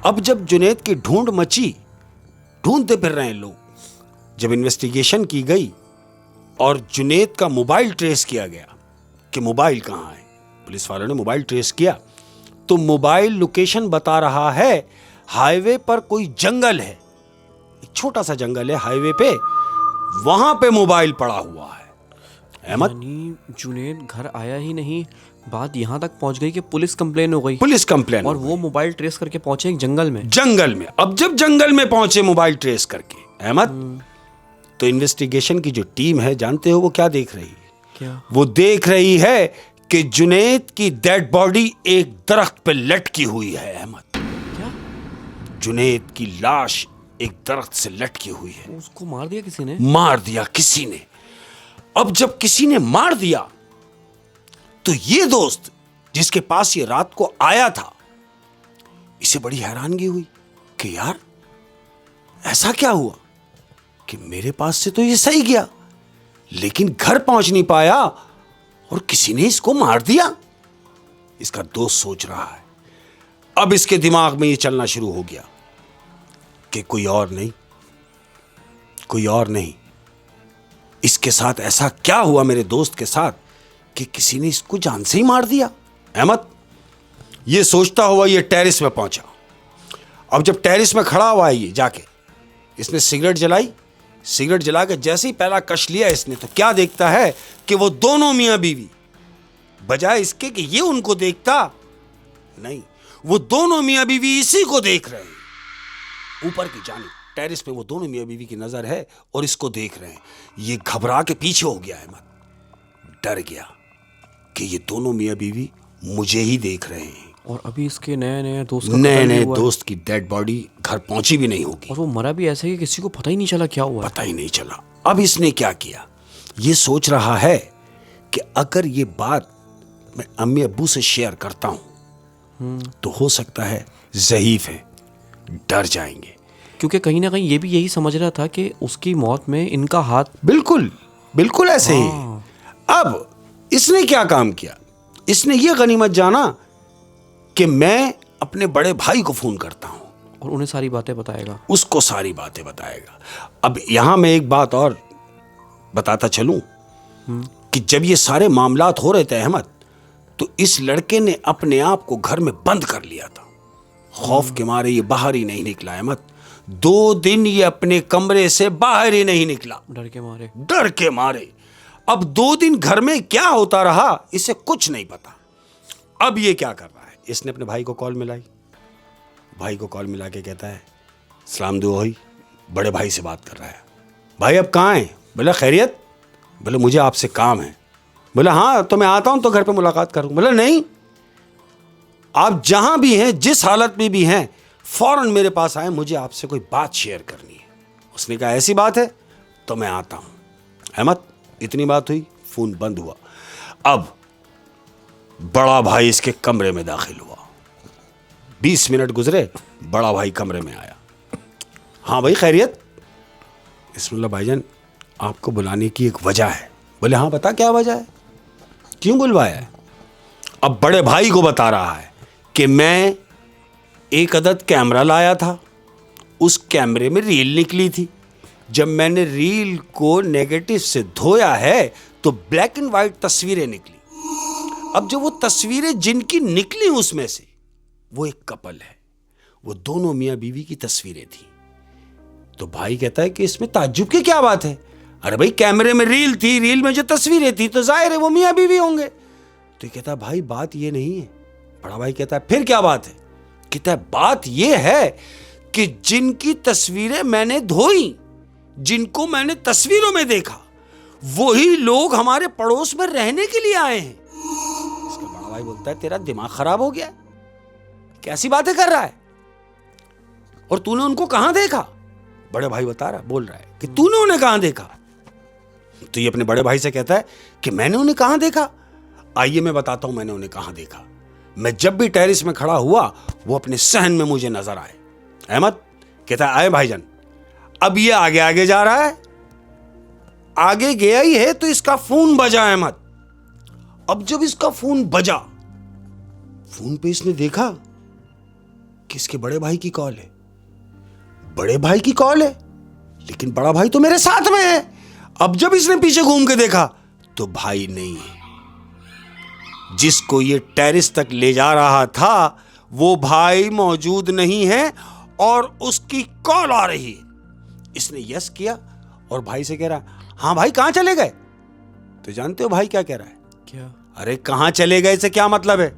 अब जब जुनैद की ढूंढ मची, ढूंढते फिर रहे हैं लोग। जब इन्वेस्टिगेशन की गई और जुनैद का मोबाइल ट्रेस किया गया कि मोबाइल कहां है, पुलिस वालों ने मोबाइल ट्रेस किया तो मोबाइल लोकेशन बता रहा है हाईवे पर कोई जंगल है, एक छोटा सा जंगल है हाईवे पे, वहां पे मोबाइल पड़ा हुआ है। अहमद यानी जुनैद घर आया ही नहीं, बात यहां तक पहुंच गई कि पुलिस कंप्लेन हो गई। पुलिस कंप्लेन और वो मोबाइल ट्रेस करके पहुंचे एक जंगल में। जंगल में। अब जब जंगल में पहुंचे मोबाइल ट्रेस करके अहमद, तो इन्वेस्टिगेशन की जो टीम है जानते हो वो क्या देख रही है? क्या? वो देख रही है कि जुनैद की डेड बॉडी एक दरख्त पे लटकी हुई है। अहमद क्या? जुनैद की लाश एक दरख्त से लटकी हुई है। उसको मार दिया किसी ने? मार दिया किसी ने। अब जब किसी ने मार दिया तो ये दोस्त जिसके पास ये रात को आया था, इसे बड़ी हैरानगी हुई कि यार ऐसा क्या हुआ कि मेरे पास से तो ये सही गया, लेकिन घर पहुंच नहीं पाया और किसी ने इसको मार दिया। इसका दोस्त सोच रहा है। अब इसके दिमाग में ये चलना शुरू हो गया कि कोई और नहीं, कोई और नहीं, इसके साथ ऐसा क्या हुआ मेरे दोस्त के साथ कि किसी ने इसको जान से ही मार दिया। अहमद ये सोचता हुआ ये टेरिस में पहुंचा। अब जब टेरिस में खड़ा हुआ है ये, जाके इसने सिगरेट जलाई। सिगरेट जला के जैसे ही पहला कश लिया इसने, तो क्या देखता है कि वो दोनों मियां बीवी, बजाय इसके कि ये उनको देखता, नहीं, वो दोनों मियां बीवी इसी को देख रहे हैं। ऊपर की जानिब टेरिस पे वो दोनों मियां बीवी की नजर है और इसको देख रहे हैं। ये घबरा के पीछे हो गया अहमद, डर गया कि ये दोनों मियां बीवी मुझे ही देख रहे हैं, और अभी इसके नए नए दोस्त का नए कत्ल भी नए हुआ है। दोस्त की डेड बॉडी घर पहुंची भी नहीं होगी, और वो मरा भी ऐसे ही किसी को पता ही नहीं चला क्या हुआ है। पता ही नहीं चला। अब इसने क्या किया, ये सोच रहा है कि अगर ये बात मैं अम्मी अब्बू से शेयर करता हूं तो हो सकता है ज़ईफ है, डर जाएंगे। क्योंकि कहीं ना कहीं ये भी यही समझ रहा था कि उसकी मौत में इनका हाथ। बिल्कुल बिल्कुल ऐसे ही। अब इसने क्या काम किया, इसने ये गनीमत जाना कि मैं अपने बड़े भाई को फोन करता हूं और उन्हें सारी बातें बताएगा। उसको सारी बातें बताएगा। अब यहां मैं एक बात और बताता चलूं कि जब ये सारे मामलात हो रहे थे अहमद, तो इस लड़के ने अपने आप को घर में बंद कर लिया था। खौफ के मारे ये बाहर ही नहीं निकला अहमद। 2 दिन ये अपने कमरे से बाहर ही नहीं निकला, डर के मारे। डर के मारे। अब 2 दिन घर में क्या होता रहा इसे कुछ नहीं पता। अब ये क्या कर रहा है, इसने अपने भाई को कॉल मिलाई। भाई को कॉल मिला के कहता है सलाम दुआ हुई, बड़े भाई से बात कर रहा है। भाई अब कहाँ हैं? बोला खैरियत। बोले मुझे आपसे काम है। बोला हाँ तो मैं आता हूँ तो घर पे मुलाकात करूँ। बोला नहीं, आप जहाँ भी हैं, जिस हालत में भी हैं, फौरन मेरे पास आए, मुझे आपसे कोई बात शेयर करनी है। उसने कहा ऐसी बात है तो मैं आता हूँ। अहमद इतनी बात हुई, फोन बंद हुआ। अब बड़ा भाई इसके कमरे में दाखिल हुआ। 20 मिनट गुजरे, बड़ा भाई कमरे में आया। हाँ भाई खैरियत। बिस्मिल्लाह भाईजान, आपको बुलाने की एक वजह है। बोले हाँ बता क्या वजह है, क्यों बुलवाया है? अब बड़े भाई को बता रहा है कि मैं एक अदद कैमरा लाया था, उस कैमरे में रील निकली थी। जब मैंने रील को नेगेटिव से धोया है तो ब्लैक एंड वाइट तस्वीरें निकली। अब जो वो तस्वीरें जिनकी निकली उसमें से वो एक कपल है, वो दोनों मियां बीवी की तस्वीरें थी। तो भाई कहता है कि इसमें ताज्जुब की क्या बात है? अरे भाई कैमरे में रील थी, रील में जो तस्वीरें थी तो जाहिर है वो मियां बीवी होंगे। तो कहता है भाई बात ये नहीं है। बड़ा भाई कहता है फिर क्या बात है? कहता है बात ये है कि जिनकी तस्वीरें मैंने धोई, जिनको मैंने तस्वीरों में देखा, वही लोग हमारे पड़ोस में रहने के लिए आए हैं। इसका बड़ा भाई बोलता है तेरा दिमाग खराब हो गया, कैसी बातें कर रहा है? और तूने उनको कहां देखा? बड़े भाई बता रहा, बोल रहा है कि तूने उन्हें कहां देखा? तो ये अपने बड़े भाई से कहता है कि मैंने उन्हें कहां देखा? आइए मैं बताता हूं मैंने उन्हें कहां देखा। मैं जब भी टेरिस में खड़ा हुआ वो अपने सहन में मुझे नजर आए। अहमद कहता है आए भाईजान। अब ये आगे आगे जा रहा है, आगे गया ही है तो इसका फोन बजा अहमद। अब जब इसका फोन बजा, फोन पे इसने देखा कि इसके बड़े भाई की कॉल है। बड़े भाई की कॉल है, लेकिन बड़ा भाई तो मेरे साथ में है। अब जब इसने पीछे घूम के देखा तो भाई नहीं है। जिसको ये टेरिस तक ले जा रहा था वो भाई मौजूद नहीं है और उसकी कॉल आ रही है। इसने यस किया और भाई से कह रहा हाँ भाई कहां चले गए? तो जानते हो भाई क्या कह रहा है? क्या? अरे कहां चले गए से क्या मतलब है?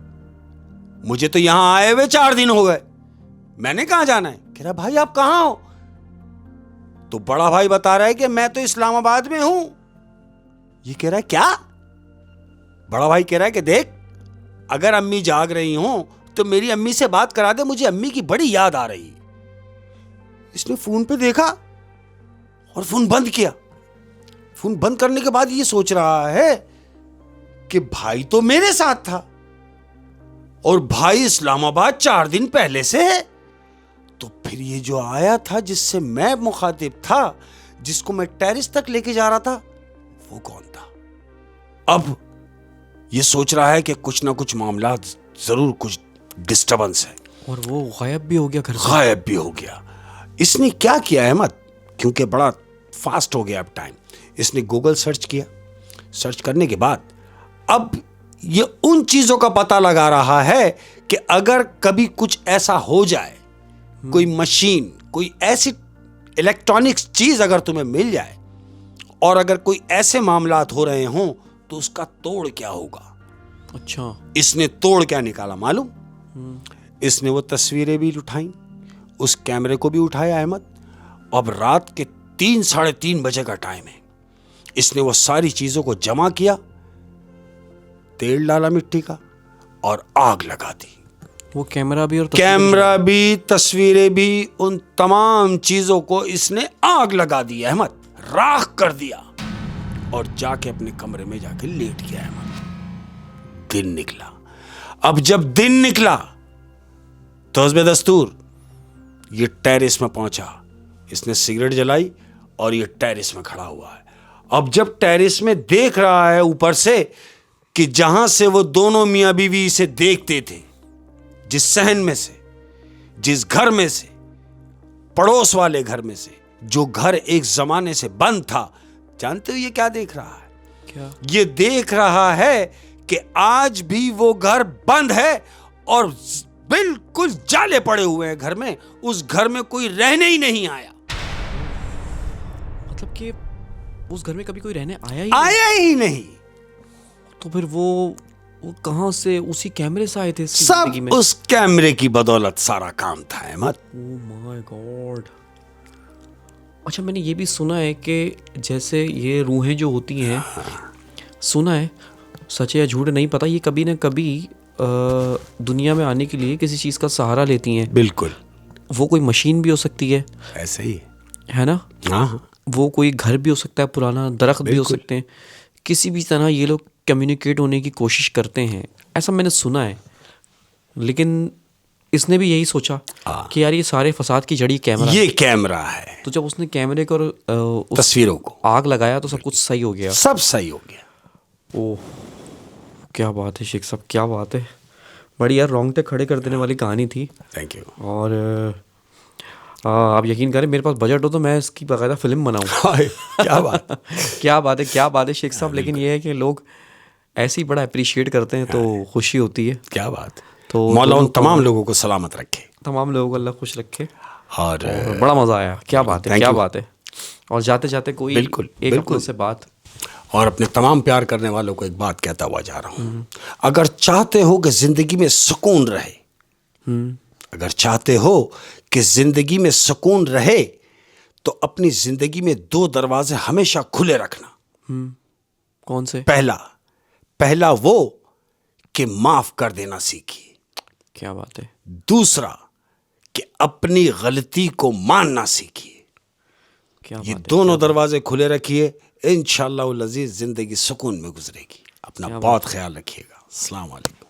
मुझे तो यहां आए हुए 4 दिन हो गए, मैंने कहां जाना है? कह रहा भाई आप कहां हो? तो बड़ा भाई बता रहा है कि मैं तो इस्लामाबाद में हूं। ये कह रहा है क्या? बड़ा भाई कह रहा है कि देख, अगर अम्मी जाग रही हो तो मेरी अम्मी से बात करा दे, मुझे अम्मी की बड़ी याद आ रही है। इसने फोन पे देखा और फोन बंद किया। फोन बंद करने के बाद ये सोच रहा है कि भाई तो मेरे साथ था और भाई इस्लामाबाद 4 दिन पहले से है। तो फिर ये जो आया था जिससे मैं मुखातिब था, जिसको मैं टेरिस तक लेके जा रहा था, वो कौन था? अब ये सोच रहा है कि कुछ ना कुछ मामला जरूर कुछ डिस्टर्बेंस है। और वो गायब भी हो गया घर से। गायब भी हो गया। इसने क्या किया अहमद, क्योंकि बड़ा फास्ट हो गया अब टाइम, इसने गूगल सर्च किया। सर्च करने के बाद अब ये उन चीजों का पता लगा रहा है कि अगर कभी कुछ ऐसा हो जाए, कोई मशीन, कोई ऐसी इलेक्ट्रॉनिक्स चीज अगर तुम्हें मिल जाए और अगर कोई ऐसे मामलात हो रहे हों तो उसका तोड़ क्या होगा। अच्छा। इसने तोड़ क्या निकाला मालूम? इसने वो तस्वीरें भी उठाई, उस कैमरे को भी उठाया अहमद। अब रात के 3 साढ़े 3 बजे का टाइम है। इसने वो सारी चीजों को जमा किया, तेल डाला मिट्टी का और आग लगा दी। वो कैमरा भी और कैमरा भी, तस्वीरें भी, उन तमाम चीजों को इसने आग लगा दी अहमद, राख कर दिया और जाके अपने कमरे में जाके लेट गया अहमद। दिन निकला। अब जब दिन निकला तो हस्बे दस्तूर ये टेरेस में पहुंचा, इसने सिगरेट जलाई और ये टेरेस में खड़ा हुआ है। अब जब टेरेस में देख रहा है ऊपर से कि जहां से वो दोनों मियां बीवी इसे देखते थे, जिस सहन में से, जिस घर में से, पड़ोस वाले घर में से, जो घर एक जमाने से बंद था, जानते हो ये क्या देख रहा है? क्या? ये देख रहा है कि आज भी वो घर बंद है और बिल्कुल जाले पड़े हुए हैं घर में। उस घर में कोई रहने ही नहीं आया। मतलब कि उस घर में कभी कोई रहने आया ही नहीं। तो फिर वो कहाँ से, उसी कैमरे से आए थे इसकी सब जिंदगी में? उस कैमरे की बदौलत सारा काम था अहमद। Oh my God. अच्छा, मैंने ये भी सुना है कि जैसे ये रूहें जो होती हैं, सुना है, सच है या झूठ नहीं पता, ये कभी ना कभी दुनिया में आने के लिए किसी चीज़ का सहारा लेती हैं। बिल्कुल। वो कोई मशीन भी हो सकती है, ऐसे ही है ना? हाँ। वो कोई घर भी हो सकता है, पुराना दरख्त भी हो सकते हैं। किसी भी तरह ये लोग कम्युनिकेट होने की कोशिश करते हैं, ऐसा मैंने सुना है। लेकिन इसने भी यही सोचा कि यार ये सारे फसाद की जड़ी कैमरा, ये कैमरा है। तो जब उसने कैमरे को उस तस्वीरों को आग लगाया तो सब कुछ सही हो गया। सब सही हो गया। ओह, क्या बात है शेख साहब, क्या बात है। बड़ी यार रोंगटे खड़े कर देने वाली कहानी थी। Thank you. और आप यकीन करें, मेरे पास बजट हो तो मैं इसकी बाकायदा फिल्म बनाऊँ। क्या बात क्या बात है, क्या बात है शेख साहब। लेकिन ये है कि लोग ऐसे ही बड़ा अप्रिशिएट करते हैं तो खुशी होती है। क्या बात। तो मौला उन तमाम लोगों को सलामत रखे, तमाम लोगों को अल्लाह खुश रखे। और बड़ा मज़ा आया। क्या बात है, क्या बात है। और जाते जाते कोई बिल्कुल, एक बिल्कुल। अपनों से बात, और अपने तमाम प्यार करने वालों को एक बात कहता हुआ जा रहा हूं। अगर चाहते हो कि जिंदगी में सुकून रहे, अगर चाहते हो कि जिंदगी में सुकून रहे, तो अपनी जिंदगी में 2 दरवाजे हमेशा खुले रखना। कौन से? पहला वो कि माफ कर देना सीखिए। क्या बात है। दूसरा कि अपनी गलती को मानना सीखिए। क्या ये बात है। दोनों दरवाजे खुले रखिए, इंशाअल्लाह अज़ीज़ जिंदगी सुकून में गुजरेगी। अपना बहुत ख्याल रखिएगा। अस्सलाम वालेकुम।